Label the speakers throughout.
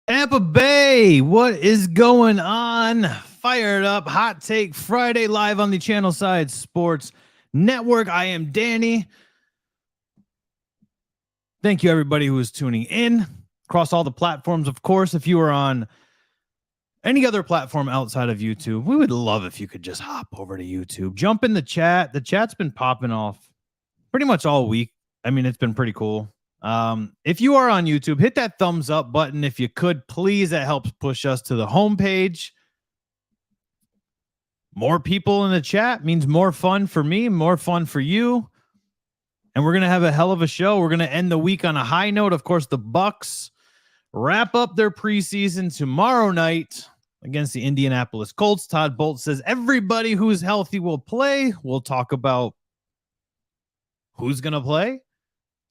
Speaker 1: Tampa Bay, what is going on? Fired up, hot take Friday live on the Channelside Sports Network. I am Danny. Thank you, everybody who is tuning in across all the platforms. Of course, if you are on any other platform outside of YouTube, we would love if you could just hop over to YouTube, jump in the chat. The chat's been popping off pretty much all week. I mean, it's been pretty cool. If you are on YouTube, hit that thumbs up button if you could, please. That helps push us to the homepage. More people in the chat means more fun for me, more fun for you. And we're going to have a hell of a show. We're going to end the week on a high note. Of course, the Bucs wrap up their preseason tomorrow night against the Indianapolis Colts. Todd Bolt says everybody who's healthy will play. We'll talk about who's going to play,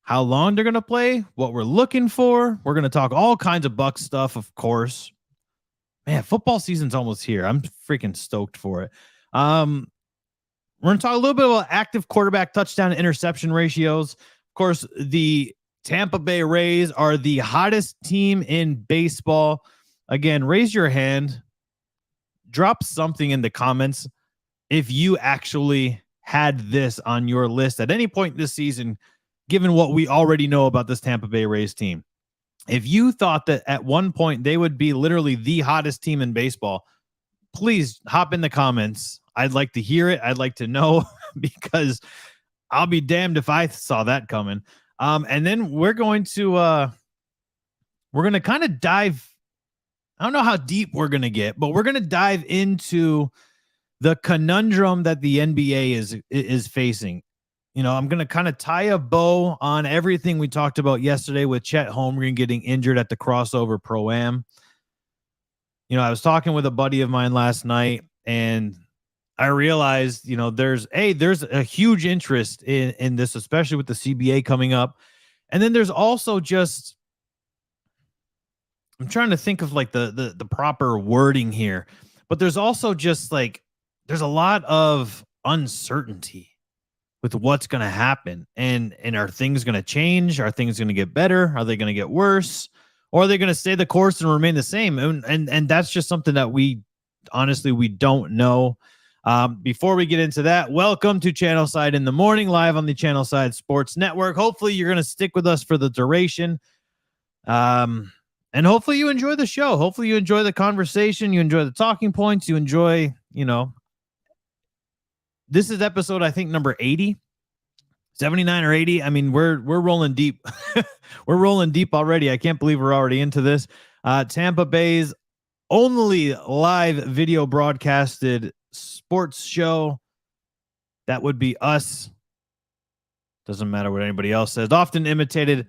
Speaker 1: how long they're going to play, what we're looking for. We're going to talk all kinds of Bucs stuff, of course. Man, football season's almost here. I'm freaking stoked for it. We're going to talk a little bit about active quarterback touchdown interception ratios. Of course, the Tampa Bay Rays are the hottest team in baseball. Again, raise your hand. Drop something in the comments if you actually had this on your list at any point this season, given what we already know about this Tampa Bay Rays team. If you thought that at one point they would be literally the hottest team in baseball, please hop in the comments. I'd like to hear it. I'd like to know because I'll be damned if I saw that coming. And then we're going to kind of dive. I don't know how deep we're going to get, but we're going to dive into the conundrum that the NBA is facing. You know, I'm going to kind of tie a bow on everything we talked about yesterday with Chet Holmgren getting injured at the crossover Pro-Am. You know, I was talking with a buddy of mine last night, and I realized, you know, there's a huge interest in this, especially with the CBA coming up. And then there's also just, I'm trying to think of like the proper wording here, but there's also just like, there's a lot of uncertainty with what's going to happen. And are things going to change? Are things going to get better? Are they going to get worse? Or are they going to stay the course and remain the same? And that's just something that we don't know. Before we get into that, welcome to Channelside in the Morning, live on the Channelside Sports Network. Hopefully you're going to stick with us for the duration. And hopefully you enjoy the show. Hopefully you enjoy the conversation. You enjoy the talking points. You enjoy, you know, this is episode, I think, number 80, 79 or 80. I mean, we're rolling deep. We're rolling deep already. I can't believe we're already into this. Tampa Bay's only live video broadcasted sports show. That would be us. Doesn't matter what anybody else says. Often imitated,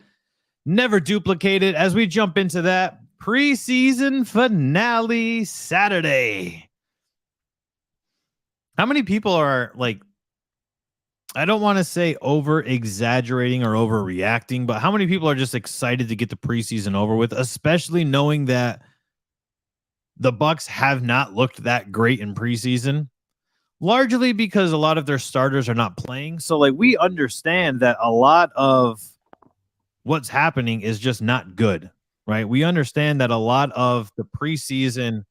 Speaker 1: never duplicated. As we jump into that preseason finale Saturday. How many people are like, I don't want to say over exaggerating or overreacting, but how many people are just excited to get the preseason over with, especially knowing that the Bucs have not looked that great in preseason, largely because a lot of their starters are not playing. So like, we understand that a lot of what's happening is just not good, right? We understand that a lot of the preseason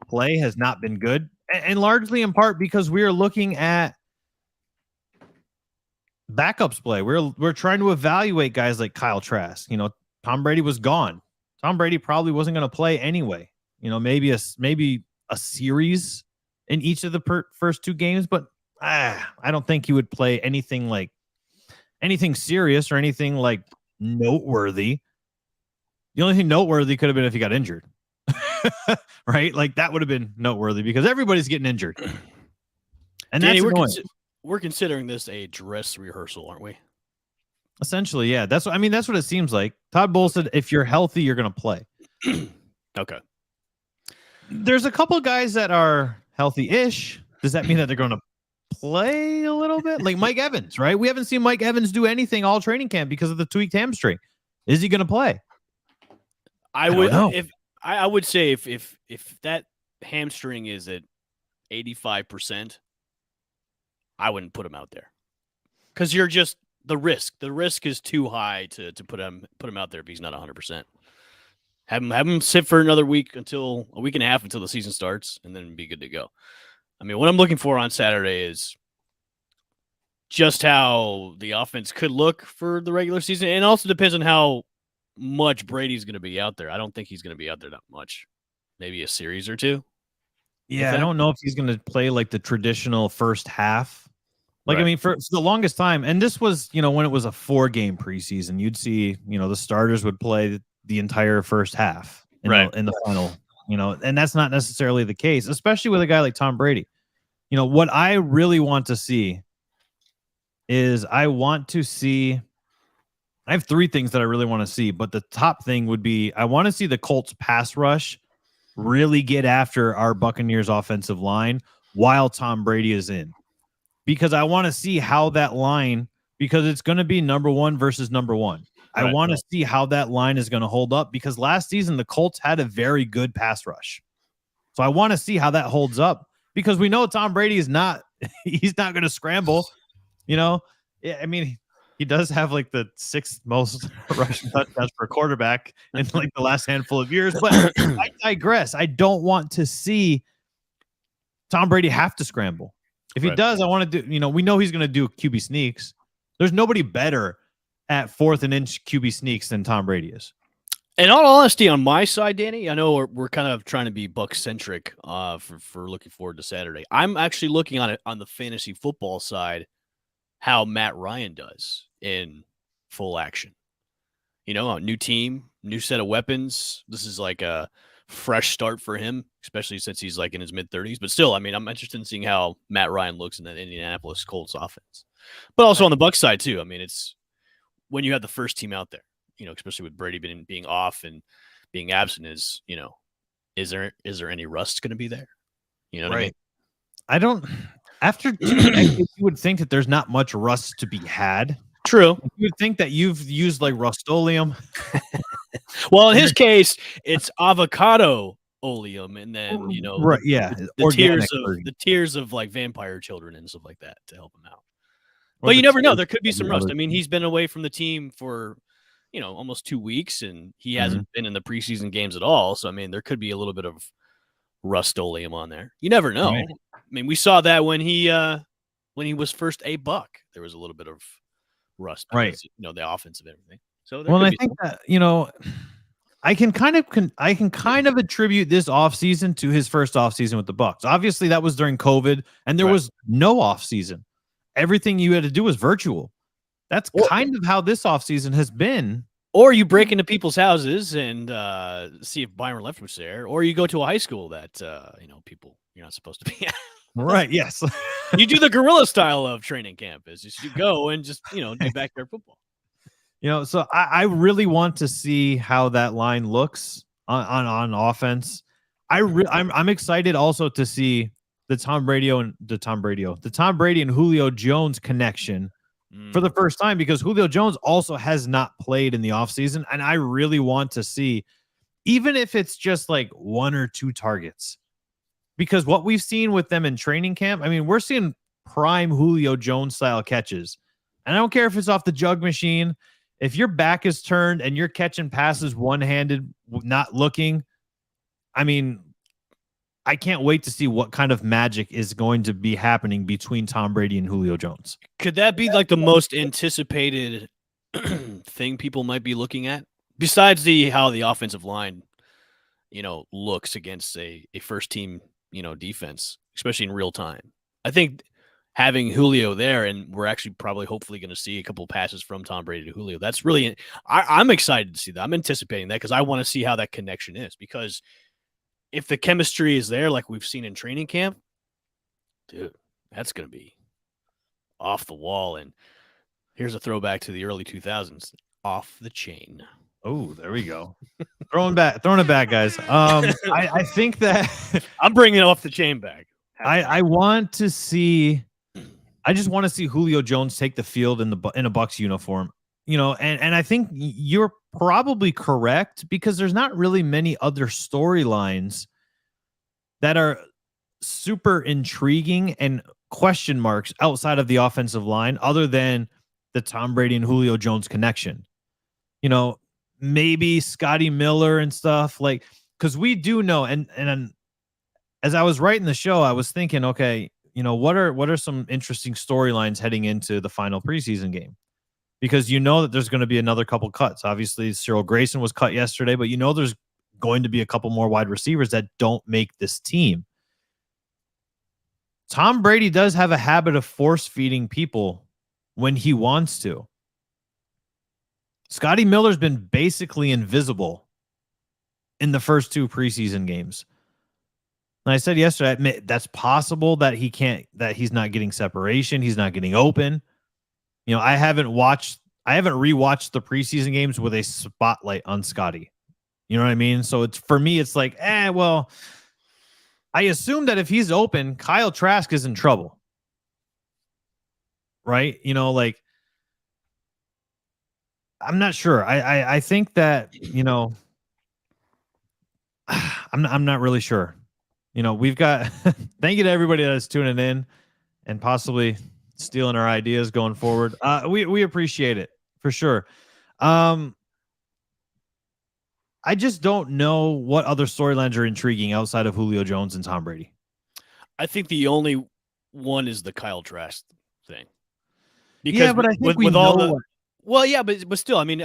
Speaker 1: play has not been good. And largely in part because we are looking at backups play. We're trying to evaluate guys like Kyle Trask. You know, Tom Brady was gone. Tom Brady probably wasn't going to play anyway. You know, maybe a series in each of the first two games, but I don't think he would play anything serious or anything like noteworthy. The only thing noteworthy could have been if he got injured. Right? Like that would have been noteworthy because everybody's getting injured. And
Speaker 2: Danny,
Speaker 1: that's
Speaker 2: we're considering this a dress rehearsal, aren't we?
Speaker 1: Essentially, yeah. That's what it seems like. Todd Bowles said if you're healthy, you're going to play.
Speaker 2: Okay.
Speaker 1: There's a couple of guys that are healthy-ish. Does that mean that they're going to play a little bit? Like Mike Evans, right? We haven't seen Mike Evans do anything all training camp because of the tweaked hamstring. Is he going to play?
Speaker 2: I would say if that hamstring is at 85%, I wouldn't put him out there because you're just the risk. The risk is too high to put him out there if he's not 100% Have him sit for another week until a week and a half until the season starts, and then be good to go. I mean, what I'm looking for on Saturday is just how the offense could look for the regular season. And it also depends on how much Brady's going to be out there. I don't think he's going to be out there that much. Maybe a series or two.
Speaker 1: Yeah, I don't know if he's going to play like the traditional first half. Like,
Speaker 2: right.
Speaker 1: I mean, for the longest time, and this was, when it was a 4-game preseason, you'd see, the starters would play the entire first half in the final, and that's not necessarily the case, especially with a guy like Tom Brady. What I really want to see is I have 3 things that I really want to see, but the top thing would be I want to see the Colts pass rush really get after our Buccaneers offensive line while Tom Brady is in. Because I want to see how that line, because it's going to be number 1 versus number 1. I want to see how that line is going to hold up, because last season the Colts had a very good pass rush. So I want to see how that holds up, because we know Tom Brady is not, he's not going to scramble. I mean, he does have like the 6th most rushing touchdowns for a quarterback in like the last handful of years, but I digress. I don't want to see Tom Brady have to scramble. If he does, I want to do, we know he's going to do QB sneaks. There's nobody better at 4th and inch QB sneaks than Tom Brady is.
Speaker 2: In all honesty, on my side, Danny, I know we're kind of trying to be Bucs centric for looking forward to Saturday. I'm actually looking on it on the fantasy football side, how Matt Ryan does in full action. A new team, new set of weapons. This is like a fresh start for him, especially since he's like in his mid-30s. But still, I mean, I'm interested in seeing how Matt Ryan looks in that Indianapolis Colts offense. But also on the Bucs side too. I mean, it's when you have the first team out there, especially with Brady being off and being absent, is there any rust going to be there? You know what I mean?
Speaker 1: I don't. After 2 decades, you would think that there's not much rust to be had.
Speaker 2: True.
Speaker 1: You would think that you've used like Rust-Oleum.
Speaker 2: Well, in his case, it's avocado oleum, and then the tears of like vampire children and stuff like that to help him out. But you never know. There could be some rust. I mean, he's been away from the team for almost 2 weeks, and he hasn't been in the preseason games at all. So I mean, there could be a little bit of Rust-Oleum on there. You never know. Right. I mean, we saw that when he was first a Buck, there was a little bit of rust, because, the offense of everything. So
Speaker 1: I think that I can kind of attribute this offseason to his first offseason with the Bucs. Obviously, that was during COVID, and there was no offseason. Everything you had to do was virtual. That's kind of how this offseason has been.
Speaker 2: Or you break into people's houses and see if Byron Leftwich there, or you go to a high school that people you're not supposed to be at.
Speaker 1: Right. Yes.
Speaker 2: You do the guerrilla style of training camp, is just you go and just do backyard football.
Speaker 1: So I really want to see how that line looks on offense. I'm excited also to see the Tom Brady and Julio Jones connection for the first time, because Julio Jones also has not played in the offseason, and I really want to see, even if it's just like 1 or 2 targets, because what we've seen with them in training camp, I mean, we're seeing prime Julio Jones style catches, and I don't care if it's off the jug machine. If your back is turned and you're catching passes one-handed, not looking, I mean, I can't wait to see what kind of magic is going to be happening between Tom Brady and Julio Jones.
Speaker 2: Could that be like the most anticipated thing people might be looking at, besides how the offensive line, looks against a first team, defense, especially in real time? I think having Julio there, and we're actually probably hopefully going to see a couple of passes from Tom Brady to Julio. That's really, I'm excited to see that. I'm anticipating that, because I want to see how that connection is, because if the chemistry is there, like we've seen in training camp, dude, that's going to be off the wall. And here's a throwback to the early 2000s, off the chain.
Speaker 1: Oh, there we go. throwing it back, guys. I think that
Speaker 2: I'm bringing it off the chain back.
Speaker 1: I just want to see Julio Jones take the field in a Bucs uniform, and I think you're probably correct, because there's not really many other storylines that are super intriguing and question marks outside of the offensive line, other than the Tom Brady and Julio Jones connection. maybe Scotty Miller and stuff, like, because we do know, and as I was writing the show, I was thinking, okay, what are some interesting storylines heading into the final preseason game? Because that there's going to be another couple cuts. Obviously, Cyril Grayson was cut yesterday, but there's going to be a couple more wide receivers that don't make this team. Tom Brady does have a habit of force feeding people when he wants to. Scotty Miller's been basically invisible in the first 2 preseason games. And I said yesterday, I admit that's possible that he's not getting separation. He's not getting open. I haven't rewatched the preseason games with a spotlight on Scotty. You know what I mean? So for me, it's like, well, I assume that if he's open, Kyle Trask is in trouble. Right? I'm not sure. I think that, I'm not really sure. We've got thank you to everybody that's tuning in and possibly stealing our ideas going forward. We appreciate it for sure. I just don't know what other storylines are intriguing outside of Julio Jones and Tom Brady.
Speaker 2: I think the only one is the Kyle Trask thing.
Speaker 1: Because but I think with
Speaker 2: all the well, yeah, but still, I mean,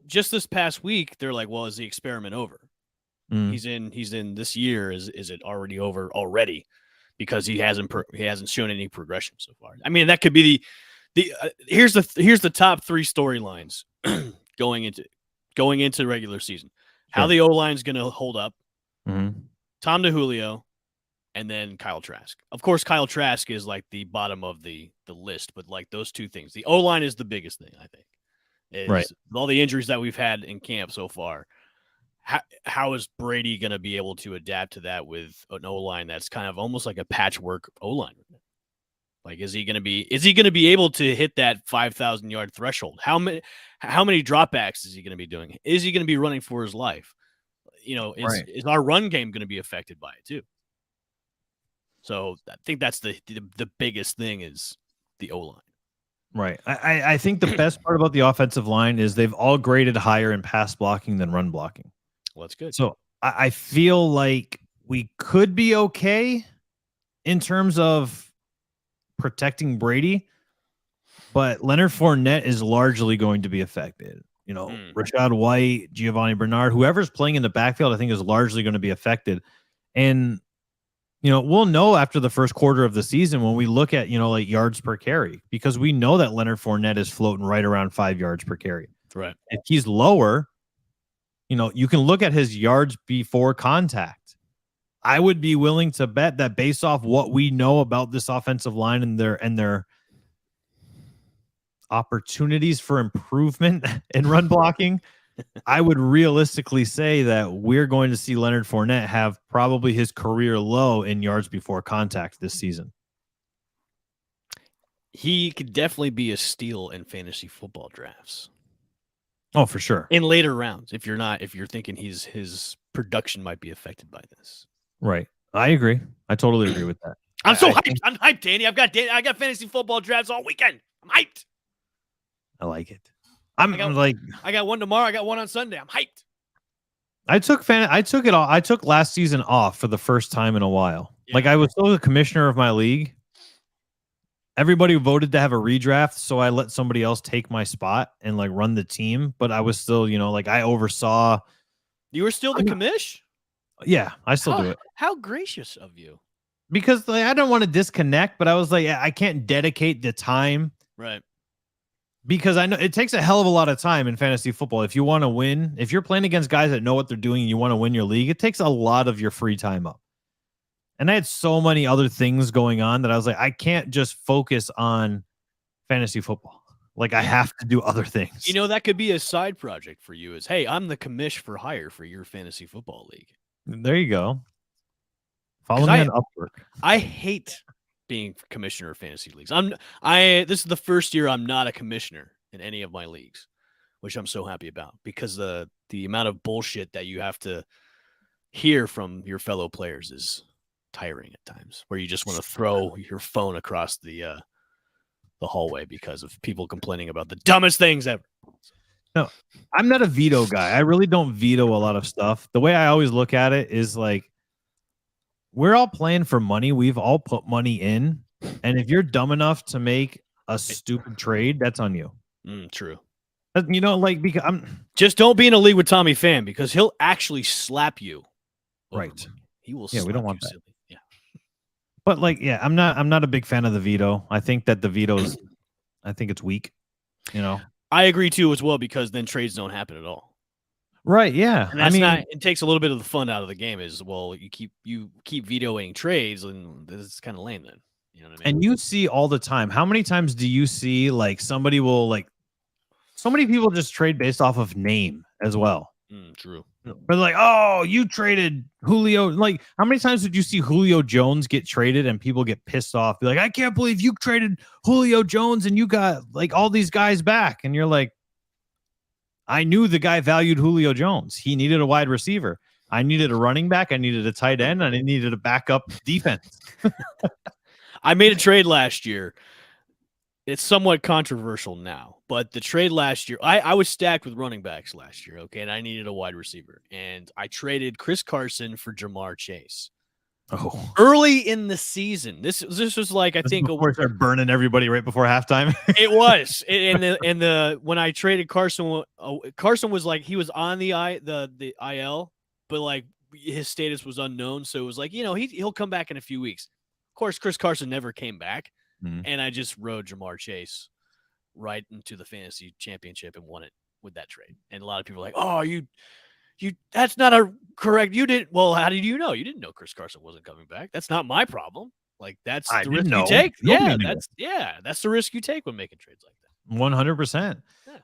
Speaker 2: just this past week, they're like, well, is the experiment over? He's in this year. Is it already over already? Because he hasn't shown any progression so far. I mean, that could be here's the top 3 storylines going into regular season. Sure. How the O-line is going to hold up. Mm-hmm. Tom to Julio, and then Kyle Trask. Of course, Kyle Trask is like the bottom of the list, but like those 2 things, the O-line is the biggest thing, I think. Right. With all the injuries that we've had in camp so far, how is Brady going to be able to adapt to that with an O-line that's kind of almost like a patchwork O-line? Like, is he going to be able to hit that 5,000 yard threshold? How many dropbacks is he going to be doing? Is he going to be running for his life? Is our run game going to be affected by it too? So I think that's the biggest thing is the O-line.
Speaker 1: Right. I think the best part about the offensive line is they've all graded higher in pass blocking than run blocking.
Speaker 2: Well, that's good.
Speaker 1: So I feel like we could be okay in terms of protecting Brady, but Leonard Fournette is largely going to be affected. Rashad White, Giovanni Bernard, whoever's playing in the backfield, I think is largely going to be affected. And, we'll know after the first quarter of the season when we look at, like yards per carry, because we know that Leonard Fournette is floating right around 5 yards per carry.
Speaker 2: Right.
Speaker 1: If he's lower, you can look at his yards before contact. I would be willing to bet that based off what we know about this offensive line and their opportunities for improvement in run blocking, I would realistically say that we're going to see Leonard Fournette have probably his career low in yards before contact this season.
Speaker 2: He could definitely be a steal in fantasy football drafts.
Speaker 1: Oh, for sure.
Speaker 2: In later rounds, if you're thinking his production might be affected by this.
Speaker 1: Right. I agree. I totally agree with that.
Speaker 2: I'm hyped. I'm hyped, Danny. I got fantasy football drafts all weekend. I'm hyped.
Speaker 1: I like it.
Speaker 2: I got one tomorrow. I got one on Sunday. I'm hyped.
Speaker 1: I took it all. I took last season off for the first time in a while. Yeah. Like, I was still the commissioner of my league. Everybody voted to have a redraft, so I let somebody else take my spot and like run the team. But I was still, I oversaw.
Speaker 2: You were still the commish?
Speaker 1: Yeah, I still do it.
Speaker 2: How gracious of you.
Speaker 1: Because I don't want to disconnect, but I was like, I can't dedicate the time.
Speaker 2: Right.
Speaker 1: Because I know it takes a hell of a lot of time in fantasy football. If you want to win, if you're playing against guys that know what they're doing and you want to win your league, it takes a lot of your free time up. And I had so many other things going on that I was like, I can't just focus on fantasy football. Like, I have to do other things.
Speaker 2: That could be a side project for you is, hey, I'm the commish for hire for your fantasy football league.
Speaker 1: There you go. Follow me on Upwork.
Speaker 2: I hate being commissioner of fantasy leagues. This is the first year I'm not a commissioner in any of my leagues, which I'm so happy about because the amount of bullshit that you have to hear from your fellow players is tiring at times, where you just want to throw your phone across the hallway because of people complaining about the dumbest things ever.
Speaker 1: No, I'm not a veto guy. I really don't veto a lot of stuff. The way I always look at it is like, we're all playing for money. We've all put money in. And if you're dumb enough to make a stupid trade, that's on you.
Speaker 2: True.
Speaker 1: You know, like, because
Speaker 2: just don't be in a league with Tommy Pham, because he'll actually slap you.
Speaker 1: Right.
Speaker 2: He will.
Speaker 1: Yeah, we don't want that.
Speaker 2: Silly. Yeah.
Speaker 1: But like, yeah, I'm not a big fan of the veto. I think that the veto's, I think it's weak. You know,
Speaker 2: I agree too as well, because then trades don't happen at all.
Speaker 1: Right. Yeah.
Speaker 2: And it takes a little bit of the fun out of the game. Is, well, you keep vetoing trades, and this is kind of lame then. You know what I mean?
Speaker 1: And you see all the time. How many times do you see like somebody will like? So many people just trade based off of name as well.
Speaker 2: True.
Speaker 1: But like, oh, you traded Julio. Like, how many times did you see Julio Jones get traded and people get pissed off? Be like, I can't believe you traded Julio Jones and you got like all these guys back. And you're like, I knew the guy valued Julio Jones. He needed a wide receiver. I needed a running back. I needed a tight end. And I needed a backup defense.
Speaker 2: I made a trade last year. It's somewhat controversial now, but the trade last year, I was stacked with running backs last year, okay, and I needed a wide receiver, and I traded Chris Carson for Jamar Chase.
Speaker 1: Oh,
Speaker 2: early in the season. This was like, I think,
Speaker 1: before start burning everybody right before halftime.
Speaker 2: It was, and when I traded Carson, Carson was like, he was on the IL, but like his status was unknown, so it was like, he'll come back in a few weeks. Of course, Chris Carson never came back. And I just rode Jamar Chase right into the fantasy championship and won it with that trade. And a lot of people were like, oh, you that's not a correct. You didn't. Well, how did you know? You didn't know Chris Carson wasn't coming back. That's not my problem. Like, that's the risk you take. That's the risk you take when making trades like that.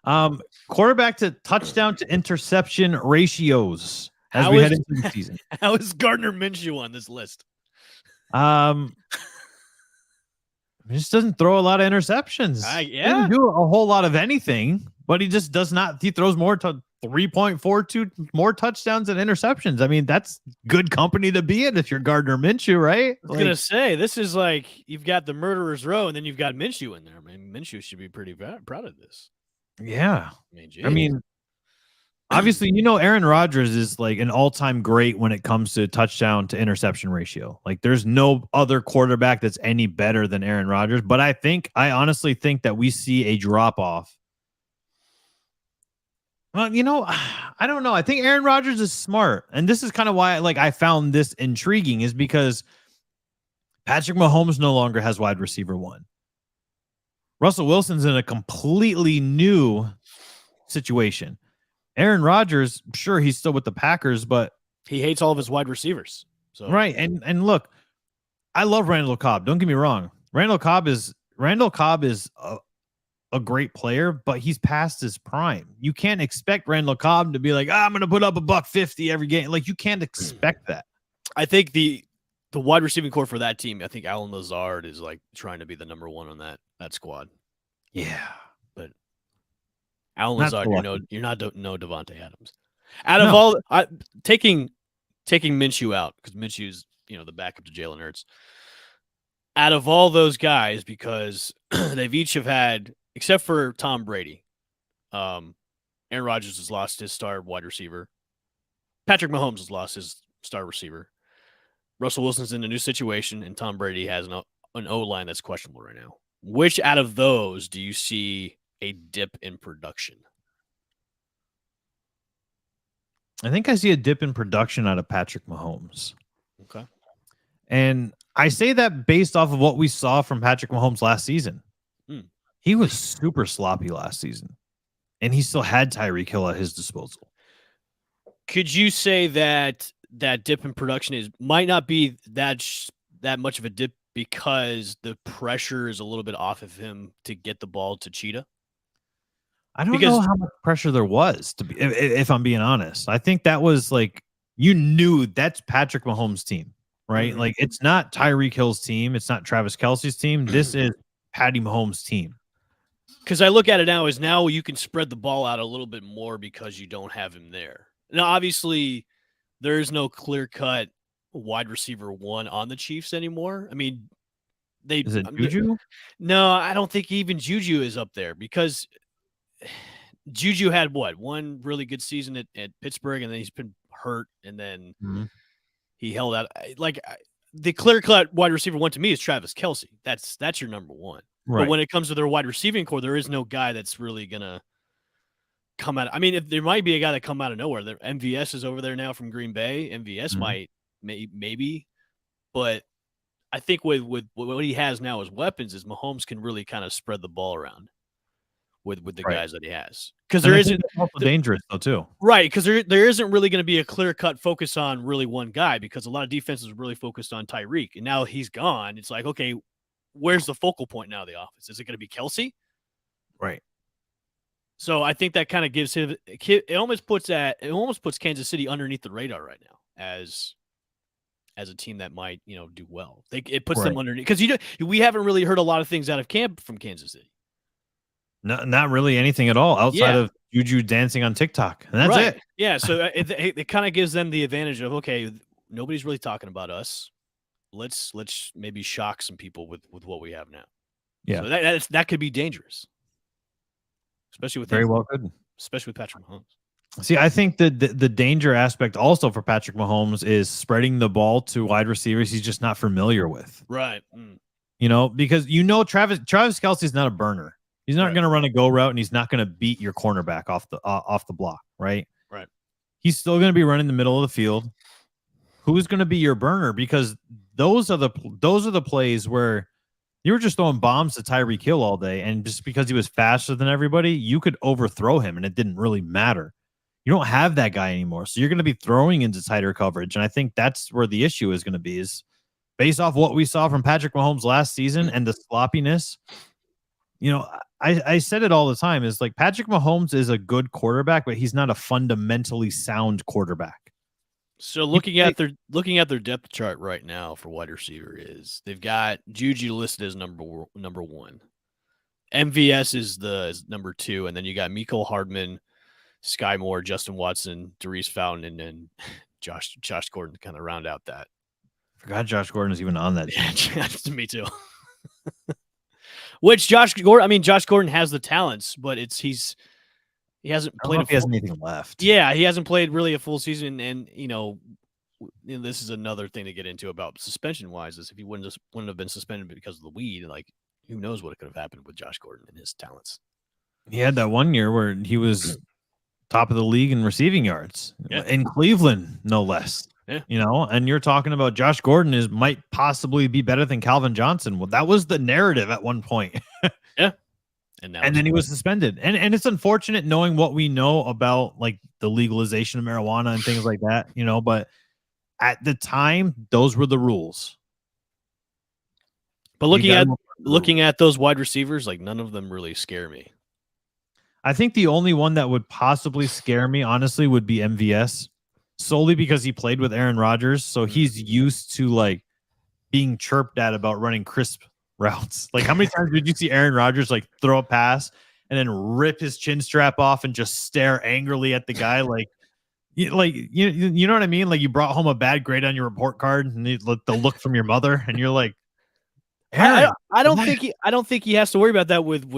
Speaker 1: 100%. Quarterback to touchdown to interception ratios as we head into the season.
Speaker 2: How is Gardner Minshew on this list?
Speaker 1: He just doesn't throw a lot of interceptions. He doesn't do a whole lot of anything, but he just does not. He throws more to 3.42 more touchdowns than interceptions. I mean, that's good company to be in if you're Gardner Minshew, right?
Speaker 2: I was gonna say, this is like, you've got the murderer's row, and then you've got Minshew in there. I mean, Minshew should be pretty proud of this.
Speaker 1: Yeah, I mean, obviously, Aaron Rodgers is like an all-time great when it comes to touchdown to interception ratio. Like, there's no other quarterback that's any better than Aaron Rodgers. But I honestly think that we see a drop-off. Well, I don't know. I think Aaron Rodgers is smart. And this is kind of why I found this intriguing, is because Patrick Mahomes no longer has wide receiver one. Russell Wilson's in a completely new situation. Aaron Rodgers, sure, he's still with the Packers, but
Speaker 2: he hates all of his wide receivers. So
Speaker 1: right, and look, I love Randall Cobb. Don't get me wrong. Randall Cobb is a great player, but he's past his prime. You can't expect Randall Cobb to be like, I'm going to put up $150 every game. Like, you can't expect that.
Speaker 2: I think the wide receiving core for that team, I think Allen Lazard is like trying to be the number one on that squad.
Speaker 1: Yeah.
Speaker 2: Allen Lazard, you're not no Devontae Adams. Out of all, taking Minshew out, because Minshew's the backup to Jalen Hurts. Out of all those guys, because they've each have had, except for Tom Brady, Aaron Rodgers has lost his star wide receiver. Patrick Mahomes has lost his star receiver. Russell Wilson's in a new situation, and Tom Brady has an O-line that's questionable right now. Which out of those do you see a dip in production?
Speaker 1: I think I see a dip in production out of Patrick Mahomes.
Speaker 2: Okay.
Speaker 1: And I say that based off of what we saw from Patrick Mahomes last season. He was super sloppy last season, and he still had Tyreek Hill at his disposal.
Speaker 2: Could you say that dip in production might not be that much of a dip because the pressure is a little bit off of him to get the ball to Cheetah?
Speaker 1: I don't know how much pressure there was, to be, if I'm being honest. I think that was like, you knew that's Patrick Mahomes' team, right? Mm-hmm. Like, it's not Tyreek Hill's team. It's not Travis Kelce's team. This is Patty Mahomes' team.
Speaker 2: Because I look at it now as now you can spread the ball out a little bit more because you don't have him there. Now, obviously, there is no clear-cut wide receiver one on the Chiefs anymore. I mean,
Speaker 1: is it Juju?
Speaker 2: No, I don't think even Juju is up there, because Juju had one really good season at Pittsburgh, and then he's been hurt, and then he held out. Like the clear-cut wide receiver one to me is Travis Kelce. That's your number one. Right. But when it comes to their wide receiving core, there is no guy that's really gonna come out. I mean, if there might be a guy that come out of nowhere. MVS is over there now from Green Bay. MVS might maybe, but I think with what he has now as weapons is Mahomes can really kind of spread the ball around with the guys that he has, because there isn't
Speaker 1: also dangerous though too,
Speaker 2: right? Because there isn't really going to be a clear cut focus on really one guy, because a lot of defenses are really focused on Tyreek, and now he's gone. It's like, okay, where's the focal point now of the offense? Is it going to be Kelce?
Speaker 1: Right.
Speaker 2: So I think that kind of gives him. It almost puts Kansas City underneath the radar right now as a team that might do well. It puts them underneath, because we haven't really heard a lot of things out of camp from Kansas City.
Speaker 1: Not really anything at all outside of Juju dancing on TikTok, and that's it.
Speaker 2: Yeah, so it kind of gives them the advantage of, okay, nobody's really talking about us. Let's maybe shock some people with what we have now.
Speaker 1: Yeah,
Speaker 2: so that could be dangerous, especially with especially with Patrick Mahomes.
Speaker 1: See, I think the danger aspect also for Patrick Mahomes is spreading the ball to wide receivers he's just not familiar with.
Speaker 2: Right.
Speaker 1: Because Travis Kelce is not a burner. He's not going to run a go route, and he's not going to beat your cornerback off the block, right?
Speaker 2: Right.
Speaker 1: He's still going to be running the middle of the field. Who's going to be your burner? Because those are the plays where you were just throwing bombs to Tyreek Hill all day, and just because he was faster than everybody, you could overthrow him, and it didn't really matter. You don't have that guy anymore, so you're going to be throwing into tighter coverage, and I think that's where the issue is going to be, is based off what we saw from Patrick Mahomes last season and the sloppiness. I said it all the time, is like, Patrick Mahomes is a good quarterback, but he's not a fundamentally sound quarterback.
Speaker 2: So looking at their depth chart right now for wide receiver, is they've got Juju listed as number one. MVS is number 2, and then you got Mecole Hardman, Sky Moore, Justin Watson, Darius Fountain, and then Josh Gordon to kind of round out that.
Speaker 1: Forgot Josh Gordon is even on that team.
Speaker 2: Yeah, me too. Which Josh Gordon has the talents, but he hasn't played.
Speaker 1: He has anything left.
Speaker 2: Yeah, he hasn't played really a full season, and this is another thing to get into about suspension wise, is if he wouldn't have been suspended because of the weed, like, who knows what could have happened with Josh Gordon and his talents.
Speaker 1: He had that one year where he was top of the league in receiving yards in Cleveland, no less.
Speaker 2: Yeah.
Speaker 1: And you're talking about Josh Gordon might possibly be better than Calvin Johnson. Well, that was the narrative at one point.
Speaker 2: Yeah.
Speaker 1: And then he was suspended. And it's unfortunate knowing what we know about, like, the legalization of marijuana and things like that, but at the time, those were the rules.
Speaker 2: But looking at those wide receivers, like, none of them really scare me.
Speaker 1: I think the only one that would possibly scare me, honestly, would be MVS, solely because he played with Aaron Rodgers, so he's used to, like, being chirped at about running crisp routes. Like, how many times did you see Aaron Rodgers, like, throw a pass and then rip his chin strap off and just stare angrily at the guy, like, you know what I mean? Like, you brought home a bad grade on your report card, and the look from your mother, and you're like,
Speaker 2: I don't think he has to worry about that with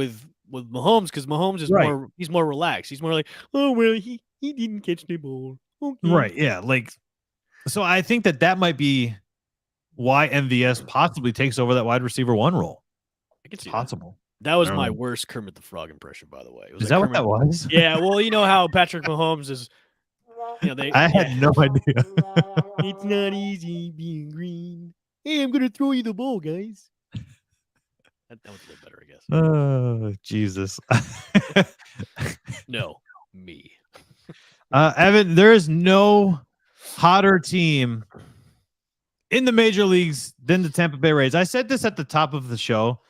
Speaker 2: Mahomes, because Mahomes is he's more relaxed. He's more like, oh well, he didn't catch the ball. Okay.
Speaker 1: Right, yeah. Like, so I think that might be why MVS possibly takes over that wide receiver 1 role.
Speaker 2: I can see
Speaker 1: possible.
Speaker 2: That was my worst Kermit the Frog impression, by the way.
Speaker 1: Is that what that was?
Speaker 2: Yeah, well, you know how Patrick Mahomes is.
Speaker 1: I had no idea.
Speaker 2: It's not easy being green. Hey, I'm gonna throw you the ball, guys. That was a little better, I guess.
Speaker 1: Oh, Jesus.
Speaker 2: No, me.
Speaker 1: Evan, there is no hotter team in the major leagues than the Tampa Bay Rays. I said this at the top of the show.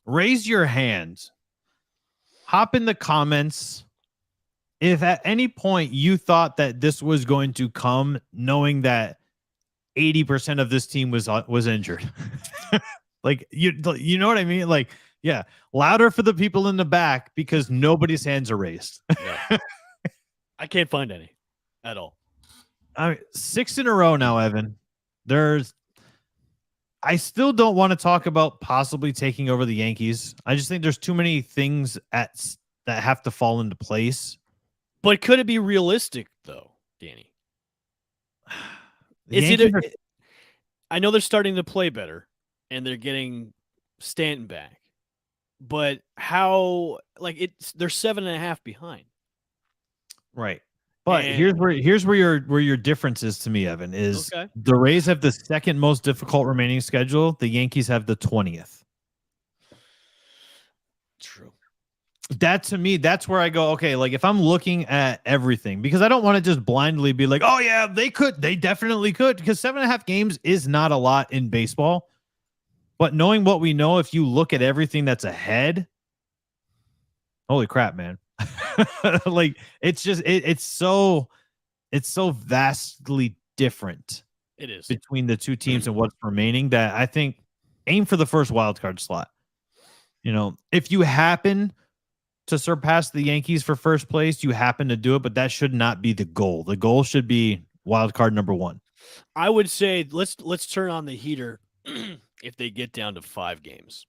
Speaker 1: Raise your hand. Hop in the comments if at any point you thought that this was going to come, knowing that 80% of this team was injured. Like, you know what I mean? Like, yeah, louder for the people in the back, because nobody's hands are raised.
Speaker 2: Yeah. I can't find any at all.
Speaker 1: 6 in a row now, Evan. I still don't want to talk about possibly taking over the Yankees. I just think there's too many things that have to fall into place.
Speaker 2: But could it be realistic though, Danny? I know they're starting to play better and they're getting Stanton back, but how? Like they're 7.5 behind,
Speaker 1: right? But here's where your difference is to me, Evan. Is
Speaker 2: okay.
Speaker 1: The Rays have the second most difficult remaining schedule. The Yankees have the 20th.
Speaker 2: True.
Speaker 1: That to me, that's where I go, okay, like if I'm looking at everything, because I don't want to just blindly be like, oh yeah, they definitely could, because 7.5 games is not a lot in baseball. But knowing what we know, if you look at everything that's ahead, holy crap, man. Like it's just it's so vastly different.
Speaker 2: It is
Speaker 1: between the two teams and what's remaining that I think aim for the first wild card slot. If you happen to surpass the Yankees for first place, you happen to do it, but that should not be the goal. The goal should be wild card number 1.
Speaker 2: I would say let's turn on the heater if they get down to 5 games.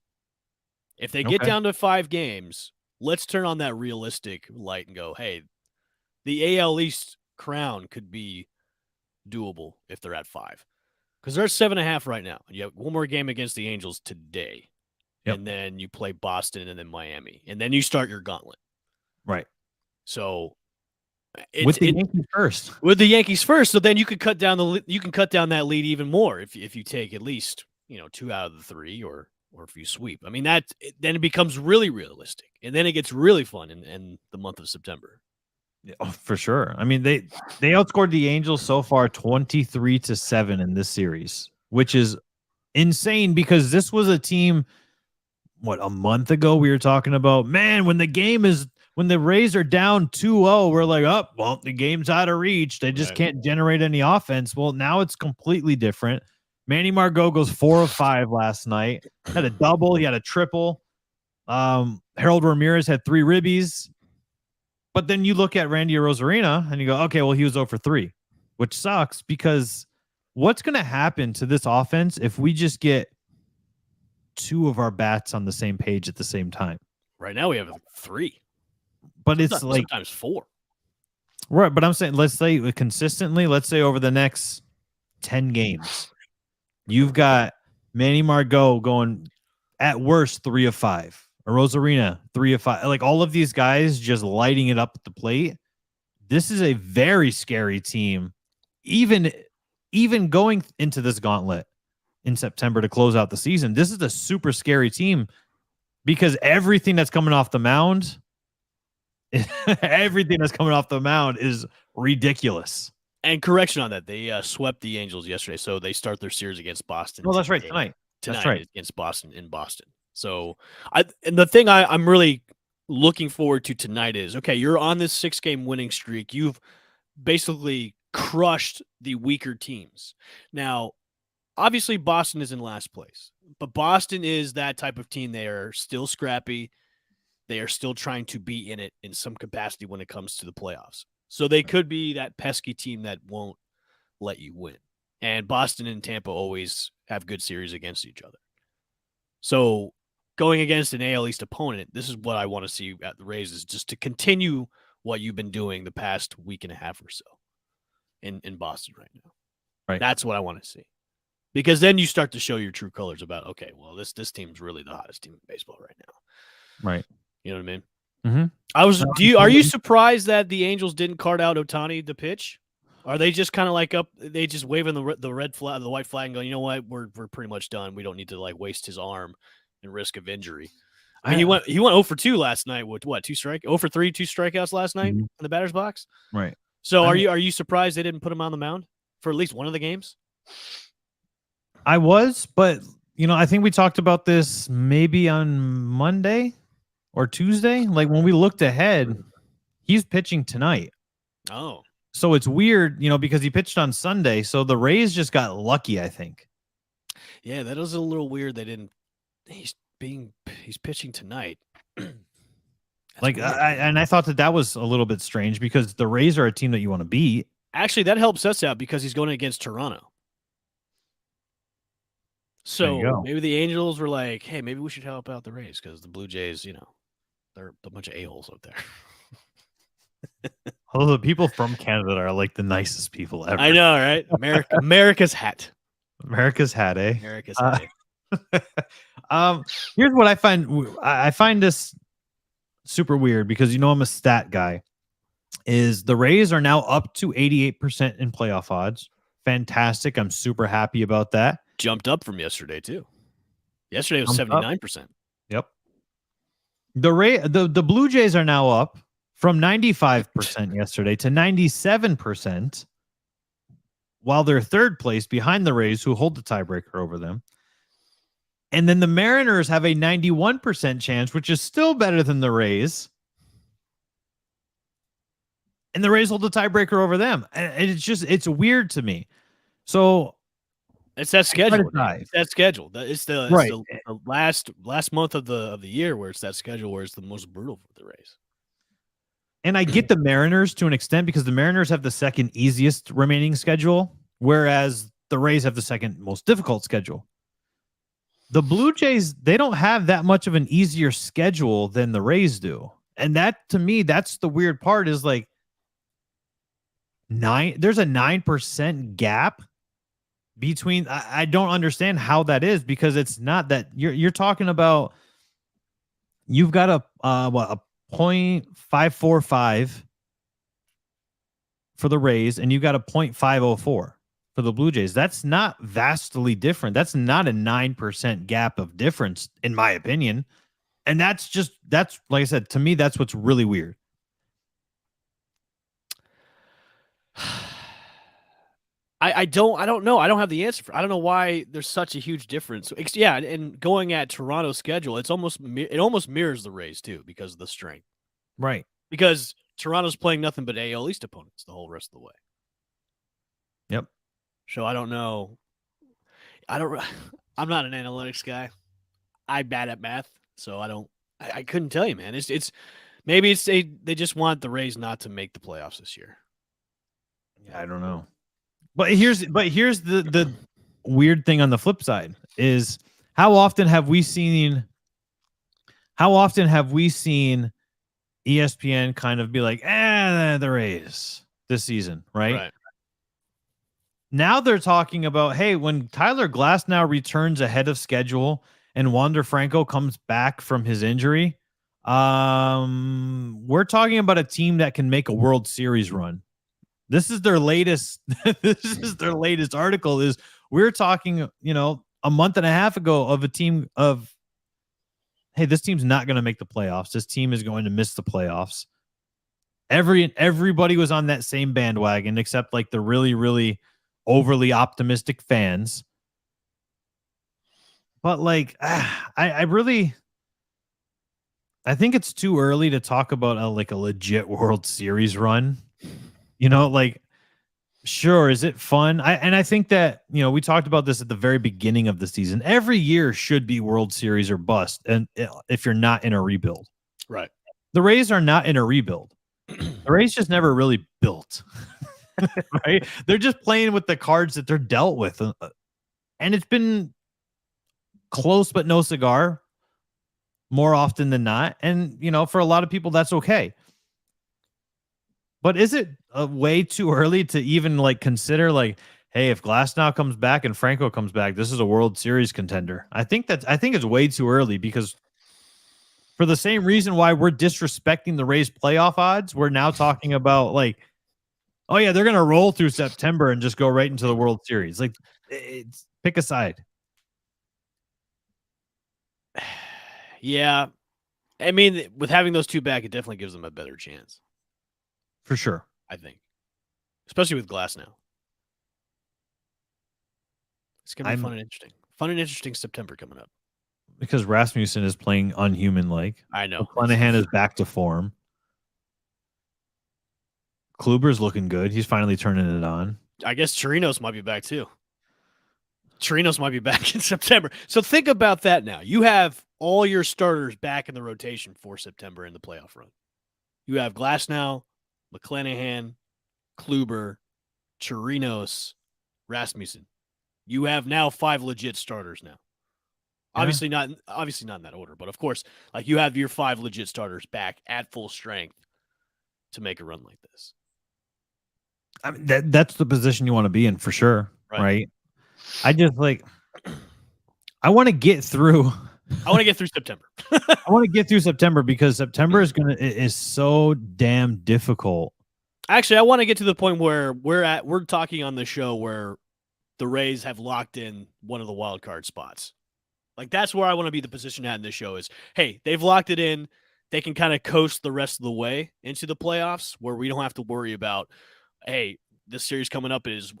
Speaker 2: If they get down to 5 games, let's turn on that realistic light and go, hey, the AL East crown could be doable if they're at 5. Because they're 7.5 right now. You have one more game against the Angels today. Yep. And then you play Boston and then Miami. And then you start your gauntlet.
Speaker 1: Right.
Speaker 2: So
Speaker 1: with the Yankees first.
Speaker 2: With the Yankees first. So then you could cut down that lead even more if you take at least, 2 out of the 3 or if you sweep. I mean, then it becomes really realistic. And then it gets really fun in the month of September.
Speaker 1: Oh, for sure. I mean, they outscored the Angels so far 23-7 in this series, which is insane because this was a team, a month ago we were talking about, man, when the Rays are down 2-0, we're like, oh, well, the game's out of reach. They just can't generate any offense. Well, now it's completely different. Manny Margot goes 4 of 5 last night. Had a double. He had a triple. Harold Ramirez had 3 ribbies. But then you look at Randy Arozarena and you go, okay, well, he was 0 for 3, which sucks because what's going to happen to this offense if we just get 2 of our bats on the same page at the same time?
Speaker 2: Right now we have 3.
Speaker 1: But it's
Speaker 2: sometimes 4.
Speaker 1: Right, but I'm saying let's say consistently, let's say over the next 10 games, you've got Manny Margot going at worst 3 of 5. Arozarena 3 of 5. Like all of these guys just lighting it up at the plate. This is a very scary team. Even going into this gauntlet in September to close out the season, this is a super scary team because everything that's coming off the mound is ridiculous.
Speaker 2: And correction on that, they swept the Angels yesterday, so they start their series against Boston.
Speaker 1: Well, that's right, tonight.
Speaker 2: That's right, against Boston in Boston. So, and the thing I'm really looking forward to tonight is, okay, you're on this 6-game winning streak. You've basically crushed the weaker teams. Now, obviously, Boston is in last place, but Boston is that type of team. They are still scrappy. They are still trying to be in it in some capacity when it comes to the playoffs. So they could be that pesky team that won't let you win. And Boston and Tampa always have good series against each other. So going against an AL East opponent, this is what I want to see at the Rays, is just to continue what you've been doing the past week and a half or so in Boston right now.
Speaker 1: Right.
Speaker 2: That's what I want to see. Because then you start to show your true colors about, okay, well, this team's really the hottest team in baseball right now.
Speaker 1: Right.
Speaker 2: You know what I mean?
Speaker 1: Mm-hmm.
Speaker 2: Are you surprised that the Angels didn't card out Ohtani to pitch? Are they just kind of like they just waving the red flag, the white flag, and going, you know what, we're pretty much done. We don't need to like waste his arm and risk of injury. I mean, he went 0 for 2 last night with what, 0 for 3, 2 strikeouts last night in the batter's box.
Speaker 1: Right.
Speaker 2: So are you surprised they didn't put him on the mound for at least one of the games?
Speaker 1: I was, but I think we talked about this maybe on Monday or Tuesday. Like when we looked ahead, he's pitching tonight.
Speaker 2: Oh.
Speaker 1: So it's weird, because he pitched on Sunday. So the Rays just got lucky, I think.
Speaker 2: Yeah, that was a little weird. They didn't. He's pitching tonight.
Speaker 1: I thought that was a little bit strange because the Rays are a team that you want to beat.
Speaker 2: Actually, that helps us out because he's going against Toronto. So maybe the Angels were like, hey, maybe we should help out the Rays because the Blue Jays, They're a bunch of a-holes out there.
Speaker 1: Although the people from Canada are like the nicest people ever.
Speaker 2: I know, right? America's hat.
Speaker 1: America's hat, eh?
Speaker 2: America's hat.
Speaker 1: Here's what I find. I find this super weird because I'm a stat guy. Is the Rays are now up to 88% in playoff odds. Fantastic. I'm super happy about that.
Speaker 2: Jumped up from yesterday too. Yesterday was 79%.
Speaker 1: Yep. The Blue Jays are now up from 95% yesterday to 97%, while they're third place behind the Rays, who hold the tiebreaker over them. And then the Mariners have a 91% chance, which is still better than the Rays. And the Rays hold the tiebreaker over them. And it's weird to me. So
Speaker 2: it's that schedule. It's that schedule. It's the last month of the year where it's that schedule where it's the most brutal for the Rays.
Speaker 1: And I get the Mariners to an extent because the Mariners have the second easiest remaining schedule, whereas the Rays have the second most difficult schedule. The Blue Jays, they don't have that much of an easier schedule than the Rays do. And that, to me, that's the weird part is like there's a 9% gap between. I don't understand how that is because it's not that you're talking about. You've got a 0.545 for the Rays, and you've got a 0.504 for the Blue Jays. That's not vastly different. That's not a 9% gap of difference, in my opinion. And that's like I said, to me, that's what's really weird.
Speaker 2: I don't know. I don't have the answer I don't know why there's such a huge difference. Yeah, and going at Toronto's schedule, it almost mirrors the Rays too because of the strength.
Speaker 1: Right.
Speaker 2: Because Toronto's playing nothing but AL East opponents the whole rest of the way.
Speaker 1: Yep.
Speaker 2: So I don't know. I'm not an analytics guy. I'm bad at math, so I couldn't tell you, man. It's maybe they just want the Rays not to make the playoffs this year.
Speaker 1: Yeah, I don't know. But here's the weird thing on the flip side is how often have we seen ESPN kind of be like, the Rays this season, right? Now they're talking about, hey, when Tyler Glasnow returns ahead of schedule and Wander Franco comes back from his injury, we're talking about a team that can make a World Series run. This is their latest. This is their latest article. Is we're talking, a month and a half ago of a team of, hey, this team's not going to make the playoffs. This team is going to miss the playoffs. Everybody was on that same bandwagon except like the really, really overly optimistic fans. But like, I think it's too early to talk about a legit World Series run. Sure, is it fun? I think that, we talked about this at the very beginning of the season. Every year should be World Series or bust, and if you're not in a rebuild.
Speaker 2: Right.
Speaker 1: The Rays are not in a rebuild. The Rays just never really built. Right? They're just playing with the cards that they're dealt with. And it's been close but no cigar more often than not. And, for a lot of people, that's okay. But is it way too early to even consider hey, if Glasnow comes back and Franco comes back, this is a World Series contender? I think it's way too early because for the same reason why we're disrespecting the Rays playoff odds, we're now talking about oh yeah, they're going to roll through September and just go right into the World Series. Pick a side.
Speaker 2: Yeah. I mean, with having those two back, it definitely gives them a better chance.
Speaker 1: For sure.
Speaker 2: I think. Especially with Glasnow. It's going to be fun and interesting. Fun and interesting September coming up.
Speaker 1: Because Rasmussen is playing unhuman-like.
Speaker 2: I know.
Speaker 1: Monahan is back to form. Kluber's looking good. He's finally turning it on.
Speaker 2: I guess Chirinos might be back too. Chirinos might be back in September. So think about that now. You have all your starters back in the rotation for September in the playoff run. You have Glasnow, McClanahan, Kluber, Chirinos, Rasmussen. You have now 5 legit starters now. Obviously not in that order, but of course, like you have your 5 legit starters back at full strength to make a run like this.
Speaker 1: I mean, that's the position you want to be in for sure, right? I just I want to get through.
Speaker 2: I want to get through September.
Speaker 1: I want to get through September because September is so damn difficult.
Speaker 2: Actually, I want to get to the point where we're talking on the show where the Rays have locked in one of the wild card spots. Like that's where I want to be the position at in this show is, hey, they've locked it in. They can kind of coast the rest of the way into the playoffs where we don't have to worry about, hey, this series coming up is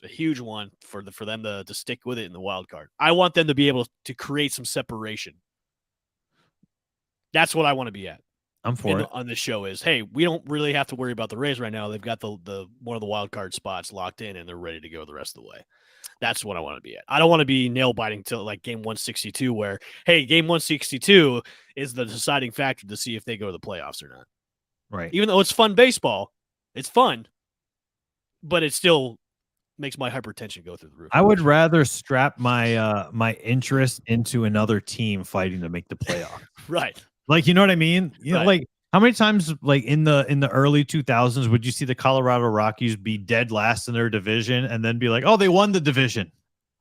Speaker 2: a huge one for them to stick with it in the wild card. I want them to be able to create some separation. That's what I want to be at.
Speaker 1: I'm for it.
Speaker 2: On this show is, hey, we don't really have to worry about the Rays right now. They've got the one of the wild card spots locked in and they're ready to go the rest of the way. That's what I want to be at. I don't want to be nail biting till like game 162 where, hey, game 162 is the deciding factor to see if they go to the playoffs or not.
Speaker 1: Right.
Speaker 2: Even though it's fun baseball, it's fun, but it still makes my hypertension go through the roof.
Speaker 1: I would rather strap my my interest into another team fighting to make the playoff.
Speaker 2: Right.
Speaker 1: Like, you know what I mean? You know, like how many times like in the early 2000s would you see the Colorado Rockies be dead last in their division and then be like, "Oh, they won the division."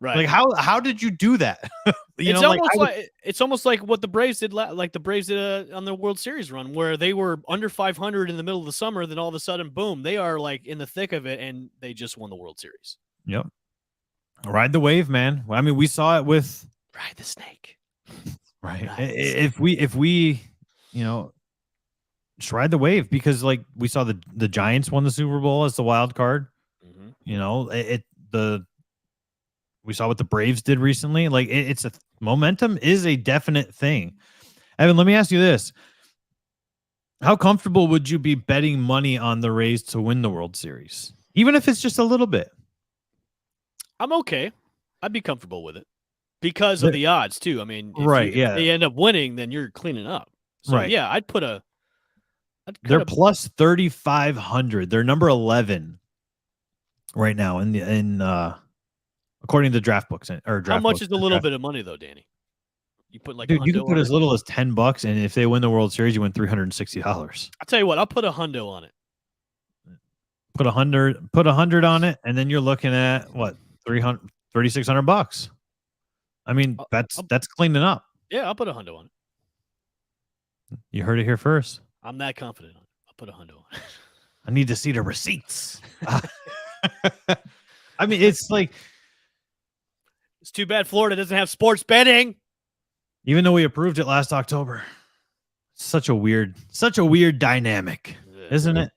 Speaker 2: Right.
Speaker 1: Like how did you do that?
Speaker 2: It's almost like what the Braves did on their World Series run where they were under 500 in the middle of the summer, then all of a sudden boom, they are like in the thick of it and they just won the World Series.
Speaker 1: Yep. Ride the wave, man. I mean, we saw it with
Speaker 2: Ride the snake.
Speaker 1: Right. If we, you know, just ride the wave because like we saw the Giants won the Super Bowl as the wild card.
Speaker 2: Mm-hmm.
Speaker 1: You know, we saw what the Braves did recently. Like it's a momentum is a definite thing. Evan, let me ask you this. How comfortable would you be betting money on the Rays to win the World Series? Even if it's just a little bit.
Speaker 2: I'm okay. I'd be comfortable with it. Because of the odds, too. I mean, if they end up winning, then you're cleaning up. So, yeah, I'd put a...
Speaker 1: They're plus 3,500. They're number 11 right now according to draft books.
Speaker 2: How much is a little bit of money, though, Danny? You put like
Speaker 1: you can put as little as $10, and if they win the World Series, you win $360.
Speaker 2: I'll tell you what, I'll put $100 on it.
Speaker 1: Put 100 on it, and then you're looking at what, $3,600. I mean, that's cleaning up.
Speaker 2: Yeah, I'll put $100 on it.
Speaker 1: You heard it here first.
Speaker 2: I'm that confident on it. I'll put $100 on it.
Speaker 1: I need to see the receipts. I mean, it's like
Speaker 2: it's too bad Florida doesn't have sports betting.
Speaker 1: Even though we approved it last October. Such a weird dynamic, isn't it?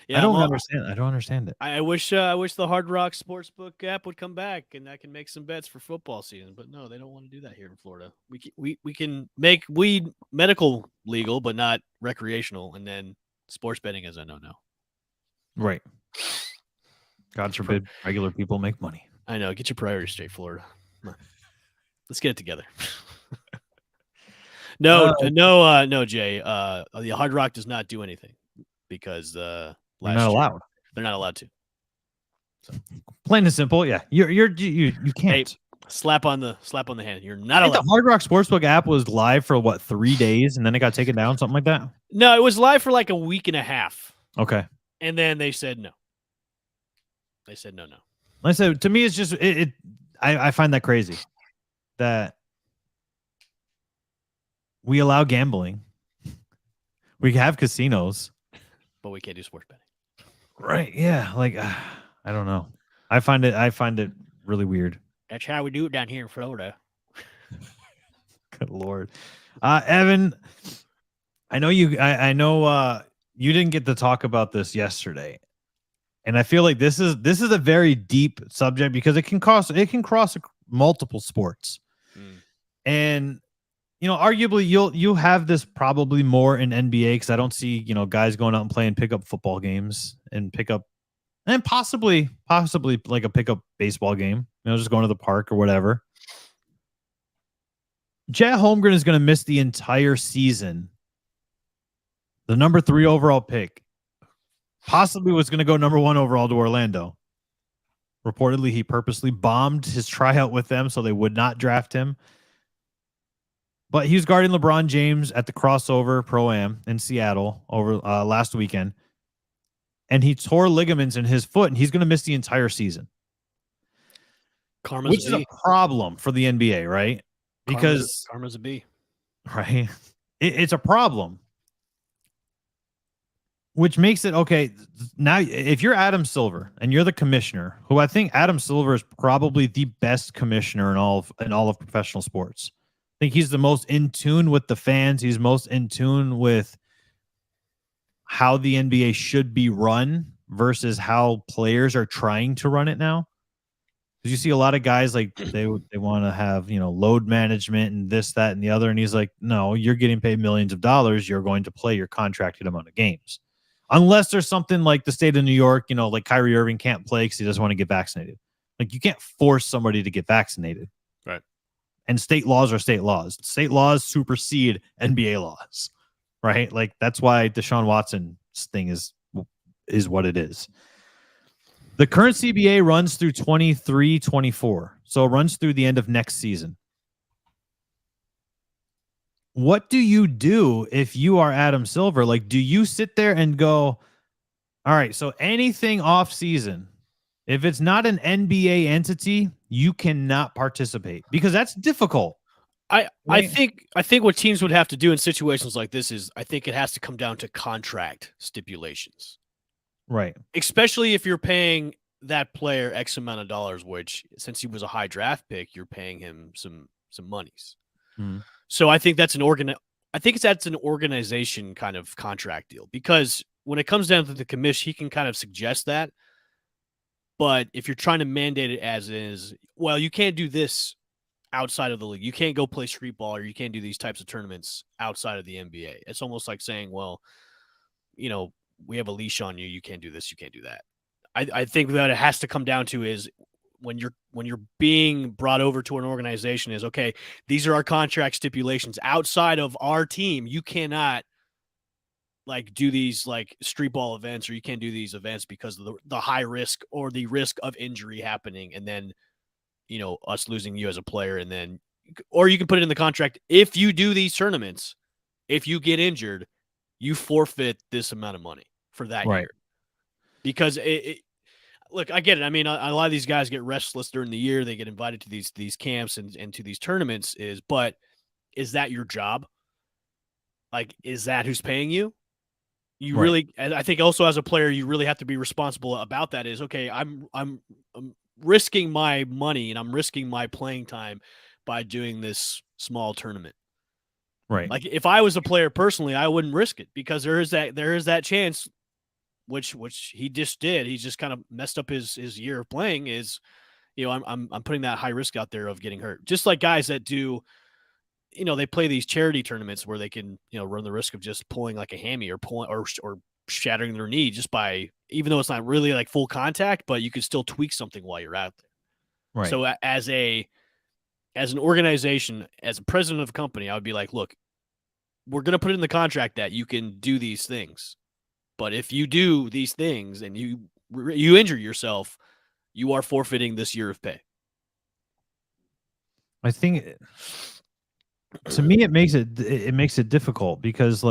Speaker 1: Yeah, I don't understand it.
Speaker 2: I wish the Hard Rock Sportsbook app would come back and I can make some bets for football season. But no, they don't want to do that here in Florida. We can make weed medical legal, but not recreational, and then sports betting is a no-no.
Speaker 1: Right. God forbid regular people make money.
Speaker 2: I know. Get your priorities straight, Florida. Let's get it together. No, Jay. The Hard Rock does not do anything because they're
Speaker 1: not allowed.
Speaker 2: They're not allowed to.
Speaker 1: So plain and simple, yeah. You can't.
Speaker 2: Hey, slap on the hand. You're not allowed.
Speaker 1: The Hard Rock Sportsbook app was live for what, 3 days, and then it got taken down, something like that.
Speaker 2: No, it was live for like a week and a half.
Speaker 1: Okay.
Speaker 2: And then they said no. They said no.
Speaker 1: Like I said, to me, it's just I find that crazy that we allow gambling, we have casinos,
Speaker 2: but we can't do sports betting.
Speaker 1: Right? Yeah. Like I don't know. I find it really weird.
Speaker 2: That's how we do it down here in Florida.
Speaker 1: Good Lord, Evan. I know you. I know you didn't get to talk about this yesterday. And I feel like this is a very deep subject because it can cross multiple sports. And arguably you'll have this probably more in NBA because I don't see guys going out and playing pickup football games and possibly like a pickup baseball game. Just going to the park or whatever. Chet Holmgren is going to miss the entire season. The number 3 overall pick. Possibly was going to go number 1 overall to Orlando. Reportedly, he purposely bombed his tryout with them so they would not draft him. But he was guarding LeBron James at the crossover Pro-Am in Seattle over last weekend. And he tore ligaments in his foot, and he's going to miss the entire season. Which is a problem for the NBA, right? Because
Speaker 2: karma's a B.
Speaker 1: Right. It's a problem. Which makes it okay. Now, if you're Adam Silver and you're the commissioner, who I think Adam Silver is probably the best commissioner in all of professional sports. I think he's the most in tune with the fans. He's most in tune with how the NBA should be run versus how players are trying to run it now. Because you see a lot of guys like they want to have, load management and this, that, and the other. And he's like, no, you're getting paid millions of dollars. You're going to play your contracted amount of games. Unless there's something like the state of New York, like Kyrie Irving can't play because he doesn't want to get vaccinated. Like you can't force somebody to get vaccinated.
Speaker 2: Right.
Speaker 1: And state laws are state laws. State laws supersede NBA laws. Right. Like that's why Deshaun Watson's thing is what it is. The current CBA runs through 23-24. So it runs through the end of next season. What do you do if you are Adam Silver? Like, do you sit there and go, all right, so anything off season, if it's not an NBA entity, you cannot participate because that's difficult.
Speaker 2: I think what teams would have to do in situations like this is I think it has to come down to contract stipulations.
Speaker 1: Right.
Speaker 2: Especially if you're paying that player X amount of dollars, which since he was a high draft pick, you're paying him some monies.
Speaker 1: Mm.
Speaker 2: So I think that's an organization kind of contract deal because when it comes down to the commission, he can kind of suggest that. But if you're trying to mandate it as is, well, you can't do this outside of the league. You can't go play street ball or you can't do these types of tournaments outside of the NBA. It's almost like saying, well, we have a leash on you. You can't do this. You can't do that. I think that it has to come down to is when you're being brought over to an organization is, okay, these are our contract stipulations outside of our team. You cannot like do these like street ball events or you can't do these events because of the high risk or the risk of injury happening. And then, us losing you as a player and then, or you can put it in the contract. If you do these tournaments, if you get injured, you forfeit this amount of money for that year. Because look, I get it. I mean, a lot of these guys get restless during the year. They get invited to these camps and to these tournaments but is that your job? Like, is that who's paying you? You really, I think also as a player, you really have to be responsible about that is, okay, I'm risking my money and I'm risking my playing time by doing this small tournament.
Speaker 1: Right.
Speaker 2: Like if I was a player personally, I wouldn't risk it because there is that chance which he just did. He just kind of messed up his year of playing is, I'm putting that high risk out there of getting hurt. Just like guys that do, they play these charity tournaments where they can, run the risk of just pulling like a hammy or pulling or shattering their knee just by, even though it's not really like full contact, but you can still tweak something while you're out there.
Speaker 1: Right.
Speaker 2: So as an organization, as a president of a company, I would be like, look, we're going to put it in the contract that you can do these things. But if you do these things and you injure yourself, you are forfeiting this year of pay.
Speaker 1: I think to me it makes it difficult because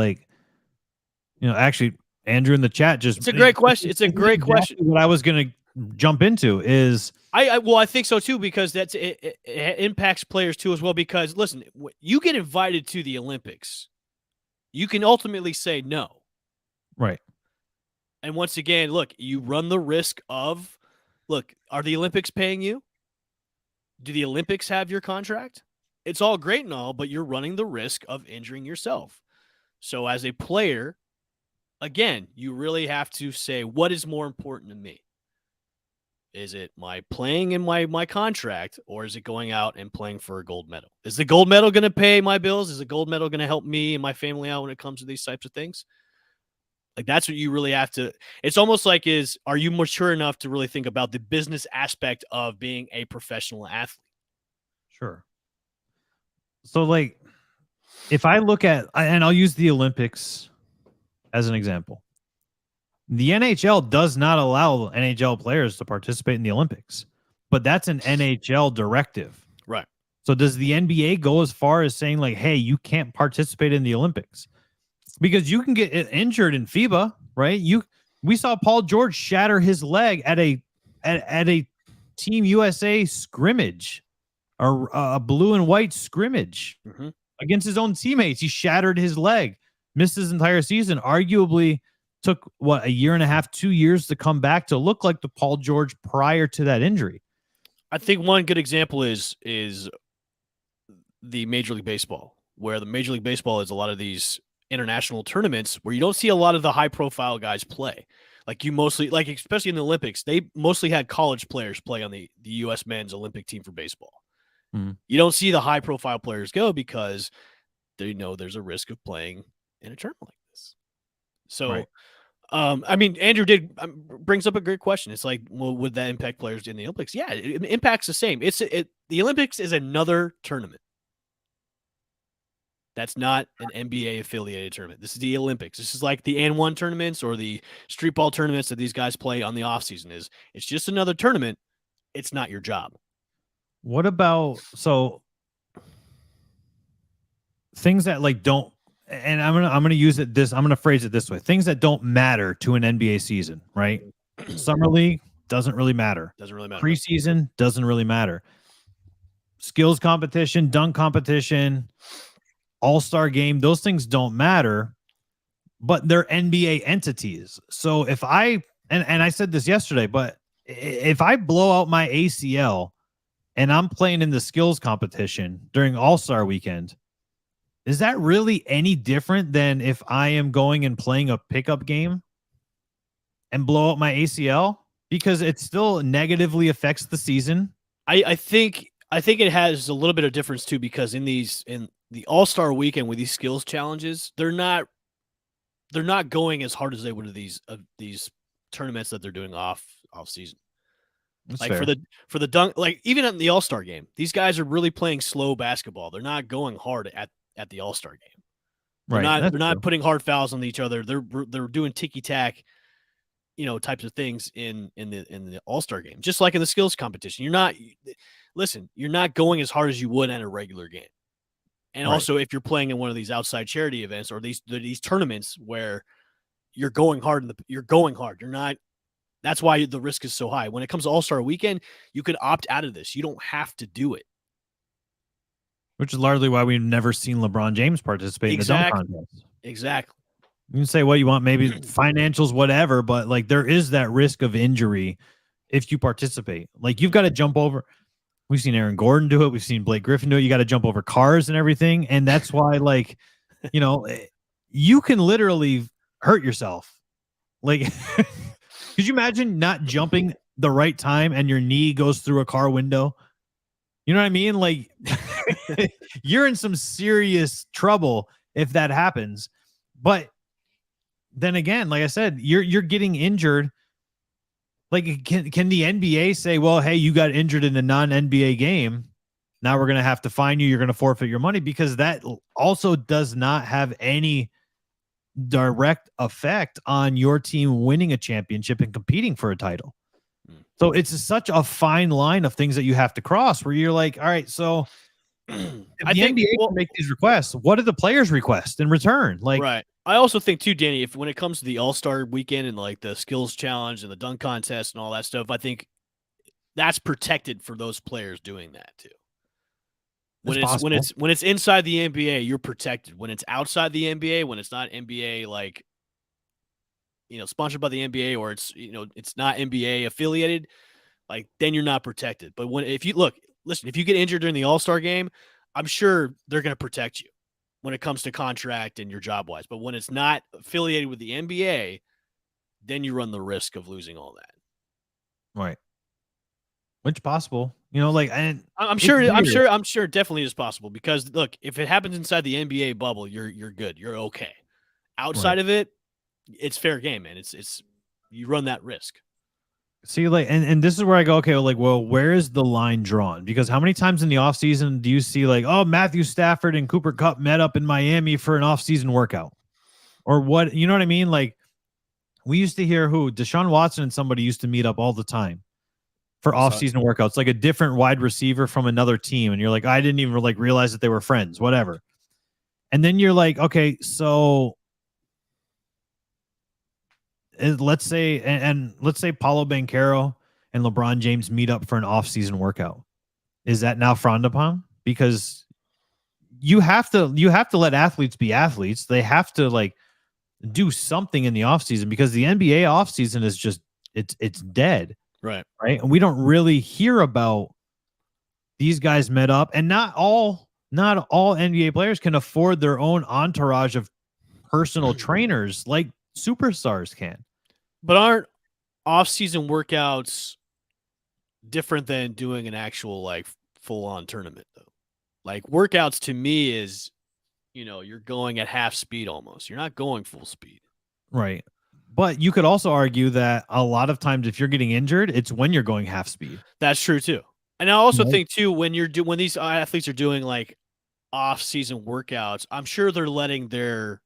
Speaker 1: actually Andrew in the chat just
Speaker 2: it's a great question. It's a great question.
Speaker 1: What I was going to jump into is
Speaker 2: I think so too because it impacts players too as well because listen, you get invited to the Olympics, you can ultimately say no.
Speaker 1: Right.
Speaker 2: And once again, look, you run the risk of, are the Olympics paying you? Do the Olympics have your contract? It's all great and all, but you're running the risk of injuring yourself. So as a player, again, you really have to say, what is more important to me? Is it my playing in my contract, or is it going out and playing for a gold medal? Is the gold medal going to pay my bills? Is the gold medal going to help me and my family out when it comes to these types of things? Like that's what you really have to. It's almost like are you mature enough to really think about the business aspect of being a professional athlete?
Speaker 1: Sure. So if I look at, and I'll use the Olympics as an example, the NHL does not allow NHL players to participate in the Olympics, but that's an NHL directive.
Speaker 2: Right.
Speaker 1: So does the NBA go as far as saying like, hey, you can't participate in the Olympics? Because you can get injured in FIBA, right? We saw Paul George shatter his leg at a Team USA scrimmage, or a blue and white scrimmage against his own teammates. He shattered his leg, missed his entire season, arguably took a year and a half, 2 years to come back to look like the Paul George prior to that injury.
Speaker 2: I think one good example is the Major League Baseball, where the Major League Baseball is a lot of these international tournaments where you don't see a lot of the high profile guys play. Like you mostly, like especially in the Olympics, they mostly had college players play on the U.S. men's Olympic team for baseball. You don't see the high profile players go because they know there's a risk of playing in a tournament like this. So, right. I mean, Andrew brings up a great question. It's like, well, would that impact players in the Olympics? Yeah, it impacts the same. The Olympics is another tournament. That's not an NBA affiliated tournament. This is the Olympics. This is like the N1 tournaments or the street ball tournaments that these guys play on the offseason. It's just another tournament. It's not your job.
Speaker 1: What about things that like don't, and I'm gonna phrase it this way: things that don't matter to an NBA season, right? Summer League doesn't really matter. Preseason doesn't really matter. Skills competition, dunk competition, All-Star game, those things don't matter, but they're NBA entities. So if I said this yesterday, but if I blow out my ACL and I'm playing in the skills competition during All-Star weekend, is that really any different than if I am going and playing a pickup game and blow out my ACL? Because it still negatively affects the season.
Speaker 2: I think it has a little bit of difference too, because in the All-Star weekend with these skills challenges, they're not going as hard as they would of these tournaments that they're doing off season.
Speaker 1: That's
Speaker 2: like
Speaker 1: fair.
Speaker 2: for the dunk, like even in the All-Star game, these guys are really playing slow basketball. They're not going hard at the All-Star game. They're not putting hard fouls on each other. They're doing ticky-tack, types of things in the All-Star game. Just like in the skills competition. You're not going as hard as you would in a regular game. And also, if you're playing in one of these outside charity events or these tournaments where you're going hard, you're not. That's why the risk is so high. When it comes to All-Star weekend, you can opt out of this. You don't have to do it.
Speaker 1: Which is largely why we've never seen LeBron James participate in the dunk contest.
Speaker 2: Exactly.
Speaker 1: You can say what you want, maybe financials, whatever, but like there is that risk of injury if you participate. Like you've got to jump over. We've seen Aaron Gordon do it. We've seen Blake Griffin do it. You got to jump over cars and everything. And that's why, like, you can literally hurt yourself. Like, could you imagine not jumping the right time and your knee goes through a car window? You know what I mean? Like, you're in some serious trouble if that happens. But then again, like I said, you're getting injured. Like, can the NBA say, well, hey, you got injured in a non-NBA game. Now we're going to have to fine you. You're going to forfeit your money, because that also does not have any direct effect on your team winning a championship and competing for a title. So it's such a fine line of things that you have to cross where you're like, all right, so if the NBA can make these requests, what do the players request in return? Like,
Speaker 2: right. I also think too, Danny, if when it comes to the All-Star weekend and like the skills challenge and the dunk contest and all that stuff, I think that's protected for those players doing that too. When it's inside the NBA, you're protected. When it's outside the NBA, when it's not NBA, like, sponsored by the NBA, or it's not NBA affiliated, like, then you're not protected. But if you get injured during the All-Star game, I'm sure they're going to protect you when it comes to contract and your job wise. But when it's not affiliated with the NBA, then you run the risk of losing all that.
Speaker 1: Right. Which possible, and
Speaker 2: I'm sure it definitely is possible, because look, if it happens inside the NBA bubble, you're good. You're okay. Outside of it, it's fair game, man. It's you run that risk.
Speaker 1: See, like, and this is where I go, okay, well, where is the line drawn? Because how many times in the offseason do you see, like, oh, Matthew Stafford and Cooper Kupp met up in Miami for an offseason workout? Or what, you know what I mean? Like, we used to hear Deshaun Watson and somebody used to meet up all the time. for off-season workouts, like a different wide receiver from another team, and you're like, I didn't even like realize that they were friends, whatever. And then you're like, okay, so let's say Paulo Banchero and LeBron James meet up for an off-season workout. Is that now frowned upon? Because you have to let athletes be athletes. They have to like do something in the offseason, because the NBA offseason is just it's dead.
Speaker 2: Right.
Speaker 1: And we don't really hear about these guys met up, and not all NBA players can afford their own entourage of personal trainers like superstars can.
Speaker 2: But aren't off-season workouts different than doing an actual like full-on tournament though? Like workouts to me is, you're going at half speed almost. You're not going full speed.
Speaker 1: Right. But you could also argue that a lot of times if you're getting injured, it's when you're going half speed.
Speaker 2: That's true too. And I also think too, when these athletes are doing like off-season workouts, I'm sure they're letting their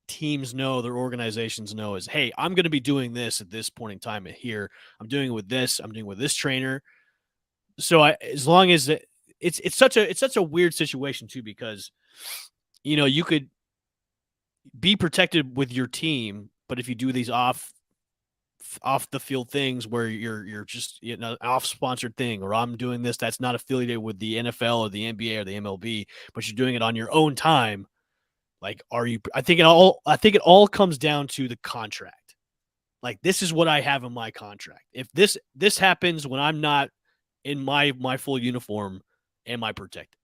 Speaker 2: teams know, their organizations know, is, hey, I'm going to be doing this at this point in time here. I'm doing it with this. I'm doing it with this trainer. So as long as it's such a weird situation too, because you could be protected with your team, but if you do these off the field things where you're just off sponsored thing, or I'm doing this that's not affiliated with the NFL or the NBA or the MLB, but you're doing it on your own time. Like, I think it all comes down to the contract. Like, this is what I have in my contract. If this happens when I'm not in my full uniform, am I protected?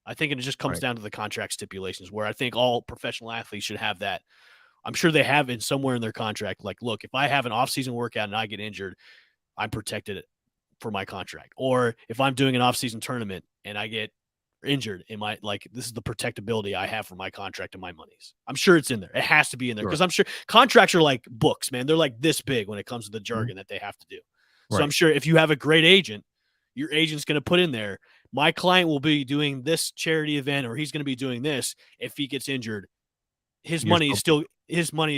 Speaker 2: I think it just comes down to the contract stipulations, where I think all professional athletes should have that. I'm sure they have it somewhere in their contract. Like, look, if I have an off-season workout and I get injured, I'm protected for my contract. Or if I'm doing an off-season tournament and I get injured, this is the protectability I have for my contract and my monies. I'm sure it's in there. It has to be in there, because I'm sure contracts are like books, man. They're like this big when it comes to the jargon that they have to do. So I'm sure if you have a great agent, your agent's going to put in there, my client will be doing this charity event, or he's going to be doing this. If he gets injured, his money is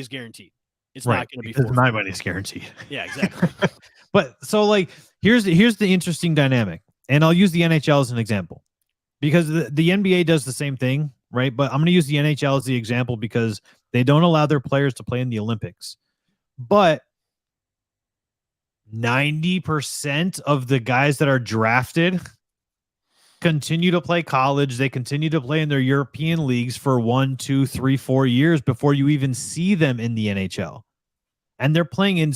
Speaker 2: guaranteed. It's not going to be forfeited.
Speaker 1: My money is guaranteed.
Speaker 2: Yeah, exactly.
Speaker 1: But so like, here's the interesting dynamic, and I'll use the NHL as an example, because the NBA does the same thing, right? But I'm going to use the NHL as the example because they don't allow their players to play in the Olympics. But 90% of the guys that are drafted continue to play college. They continue to play in their European leagues for 1, 2, 3, 4 years before you even see them in the NHL. And they're playing in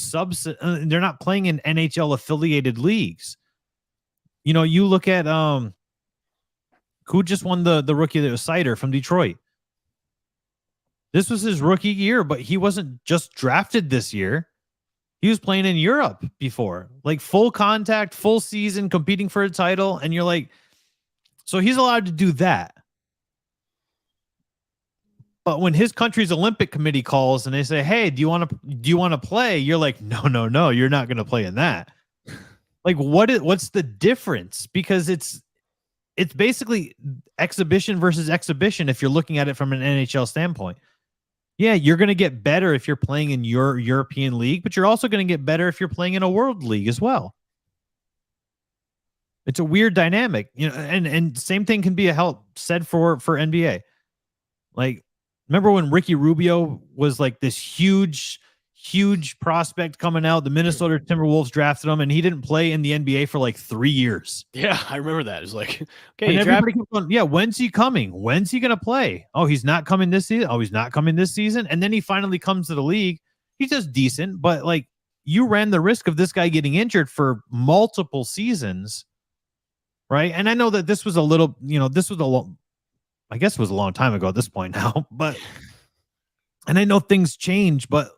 Speaker 1: they're not playing in NHL affiliated leagues. You look at who just won the rookie that was Sider from Detroit. This was his rookie year, but he wasn't just drafted this year. He was playing in Europe before, like full contact, full season, competing for a title. And you're like, so he's allowed to do that. But when his country's Olympic committee calls and they say, hey, do you want to play? You're like, no, you're not going to play in that. Like, what's the difference? Because it's basically exhibition versus exhibition if you're looking at it from an NHL standpoint. Yeah, you're going to get better if you're playing in your European league, but you're also going to get better if you're playing in a world league as well. It's a weird dynamic, and same thing can be said for NBA. Like, remember when Ricky Rubio was like this huge prospect coming out? The Minnesota Timberwolves drafted him, and he didn't play in the NBA for like 3 years.
Speaker 2: Yeah, I remember that. It's like, okay,
Speaker 1: and everybody kept going, yeah, when's he coming? When's he going to play? Oh, he's not coming this season. Oh, he's not coming this season. And then he finally comes to the league. He's just decent, but like, you ran the risk of this guy getting injured for multiple seasons, right? And I know that this was a little, I guess it was a long time ago at this point now, but, and I know things change, but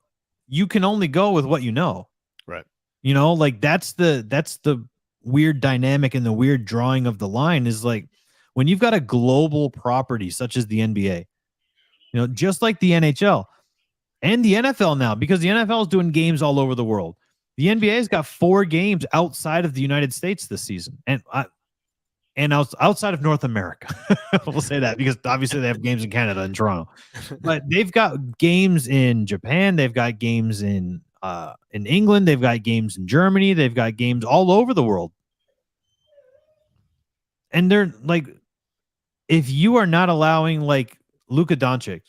Speaker 1: you can only go with what you know.
Speaker 2: Right.
Speaker 1: Like that's the weird dynamic and the weird drawing of the line is like when you've got a global property such as the NBA, just like the NHL and the NFL now, because the NFL is doing games all over the world. The NBA's got 4 games outside of the United States this season. And outside of North America, we'll say that because obviously they have games in Canada and Toronto, but they've got games in Japan. They've got games in in England. They've got games in Germany. They've got games all over the world. And they're like, if you are not allowing like Luka Doncic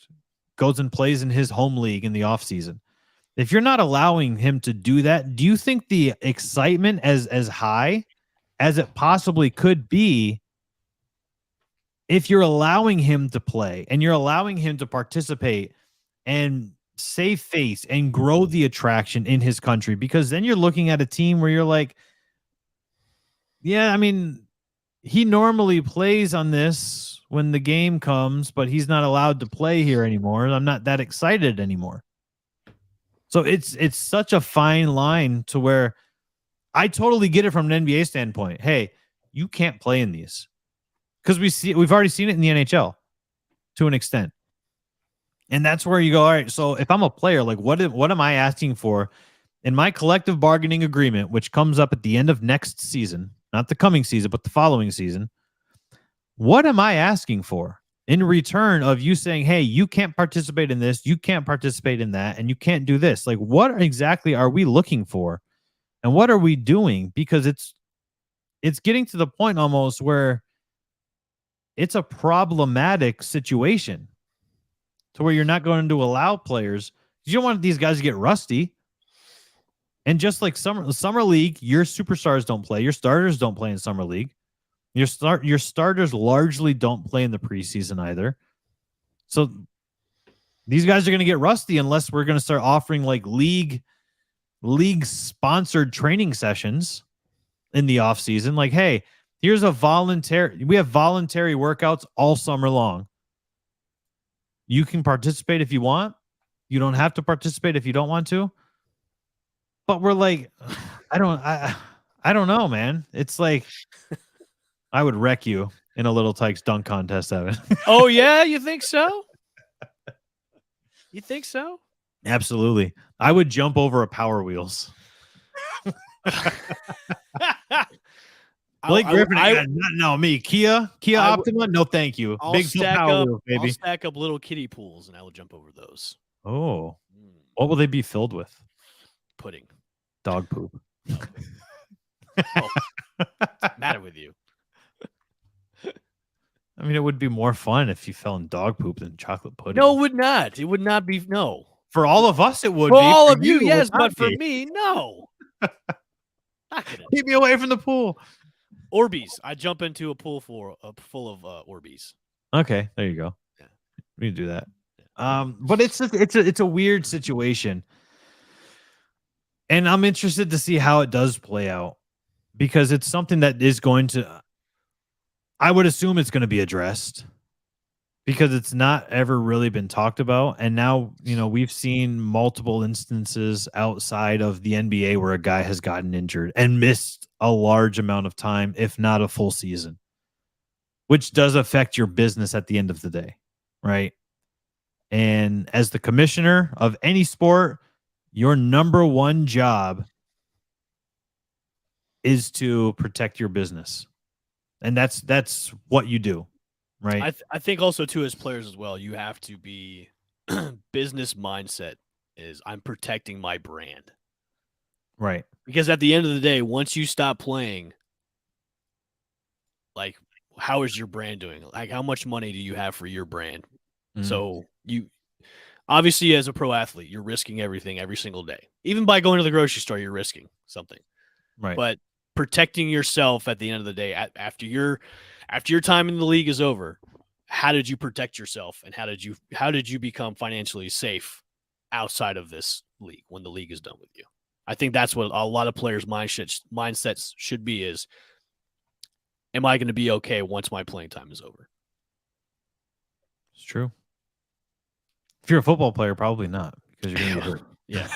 Speaker 1: goes and plays in his home league in the offseason, if you're not allowing him to do that, do you think the excitement as high as it possibly could be if you're allowing him to play and you're allowing him to participate and save face and grow the attraction in his country? Because then you're looking at a team where you're like, yeah, I mean, he normally plays on this when the game comes, but he's not allowed to play here anymore. I'm not that excited anymore. So it's such a fine line to where I totally get it from an NBA standpoint. Hey, you can't play in these because we've already seen it in the NHL to an extent. And that's where you go, all right, so if I'm a player, like what am I asking for in my collective bargaining agreement, which comes up at the end of next season, not the coming season, but the following season? What am I asking for in return of you saying, hey, you can't participate in this, you can't participate in that, and you can't do this? Like, what exactly are we looking for? And what are we doing? Because it's getting to the point almost where it's a problematic situation to where you're not going to allow players. You don't want these guys to get rusty. And just like summer league, your superstars don't play. Your starters don't play in summer league. Your starters largely don't play in the preseason either. So these guys are going to get rusty unless we're going to start offering like league sponsored training sessions in the offseason. Like, hey, here's we have voluntary workouts all summer long. You can participate if you want. You don't have to participate if you don't want to. But we're like, I don't know, man. It's like, I would wreck you in a Little Tykes dunk contest, Evan.
Speaker 2: Oh, yeah? You think so? You think so?
Speaker 1: Absolutely. I would jump over a Power Wheels. Blake Griffin, no, me. Kia Optima, no thank you.
Speaker 2: Big Power Wheels, baby. I'll stack up little kiddie pools, and I will jump over those.
Speaker 1: Oh. What will they be filled with?
Speaker 2: Pudding.
Speaker 1: Dog poop.
Speaker 2: No. What's the matter with you?
Speaker 1: I mean, it would be more fun if you fell in dog poop than chocolate pudding.
Speaker 2: No, it would not. It would not be. No.
Speaker 1: For all of us, it would
Speaker 2: be.
Speaker 1: For
Speaker 2: all of you, yes, but for me, no.
Speaker 1: Keep me away from the pool.
Speaker 2: Orbeez. I jump into a pool full of Orbeez.
Speaker 1: Okay, there you go.
Speaker 2: Yeah.
Speaker 1: We can do that. But it's a weird situation. And I'm interested to see how it does play out, because it's something that is going to, I would assume it's going to be addressed, because it's not ever really been talked about. And now, we've seen multiple instances outside of the NBA where a guy has gotten injured and missed a large amount of time, if not a full season, which does affect your business at the end of the day, right? And as the commissioner of any sport, your number one job is to protect your business. And that's what you do, right?
Speaker 2: I think also, too, as players as well, you have to be business mindset is I'm protecting my brand.
Speaker 1: Right.
Speaker 2: Because at the end of the day, once you stop playing, like, how is your brand doing? Like, how much money do you have for your brand? Mm-hmm. So you obviously, as a pro athlete, you're risking everything every single day. Even by going to the grocery store, you're risking something.
Speaker 1: Right.
Speaker 2: But protecting yourself at the end of the day, after your time in the league is over, how did you protect yourself, and how did you become financially safe outside of this league when the league is done with you? I think that's what a lot of players' mindsets should be is, am I going to be okay once my playing time is over?
Speaker 1: It's true. If you're a football player, probably not, because you're going to get hurt.
Speaker 2: Yeah.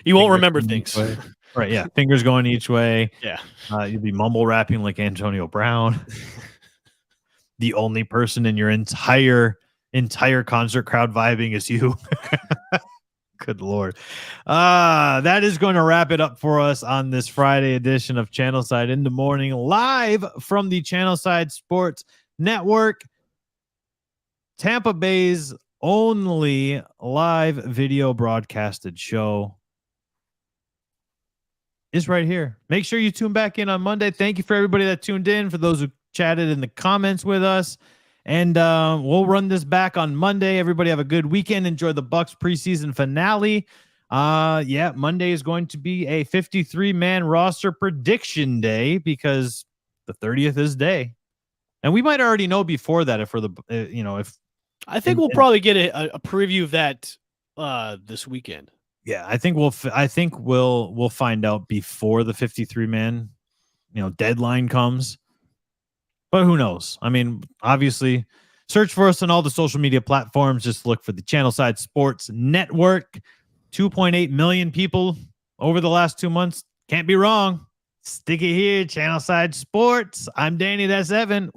Speaker 2: You won't remember things.
Speaker 1: Right, yeah. Fingers going each way.
Speaker 2: Yeah.
Speaker 1: You'll be mumble rapping like Antonio Brown. The only person in your entire concert crowd vibing is you. Good Lord. That is going to wrap it up for us on this Friday edition of Channelside in the Morning, live from the Channelside Sports Network, Tampa Bay's only live video broadcasted show. is right here. Make sure you tune back in on Monday. Thank you for everybody that tuned in, for those who chatted in the comments with us. And we'll run this back on Monday. Everybody have a good weekend. Enjoy the Bucs preseason finale. Yeah, Monday is going to be a 53-man roster prediction day because the 30th is day. And we might already know before that if we're the, if
Speaker 2: I think we'll probably get a preview of that this weekend.
Speaker 1: Yeah, I think we'll find out before the 53-man, deadline comes. But who knows? I mean, obviously, search for us on all the social media platforms. Just look for the Channelside Sports Network. 2.8 million people over the last 2 months. Can't be wrong. Stick it here, Channelside Sports. I'm Danny. That's Evan.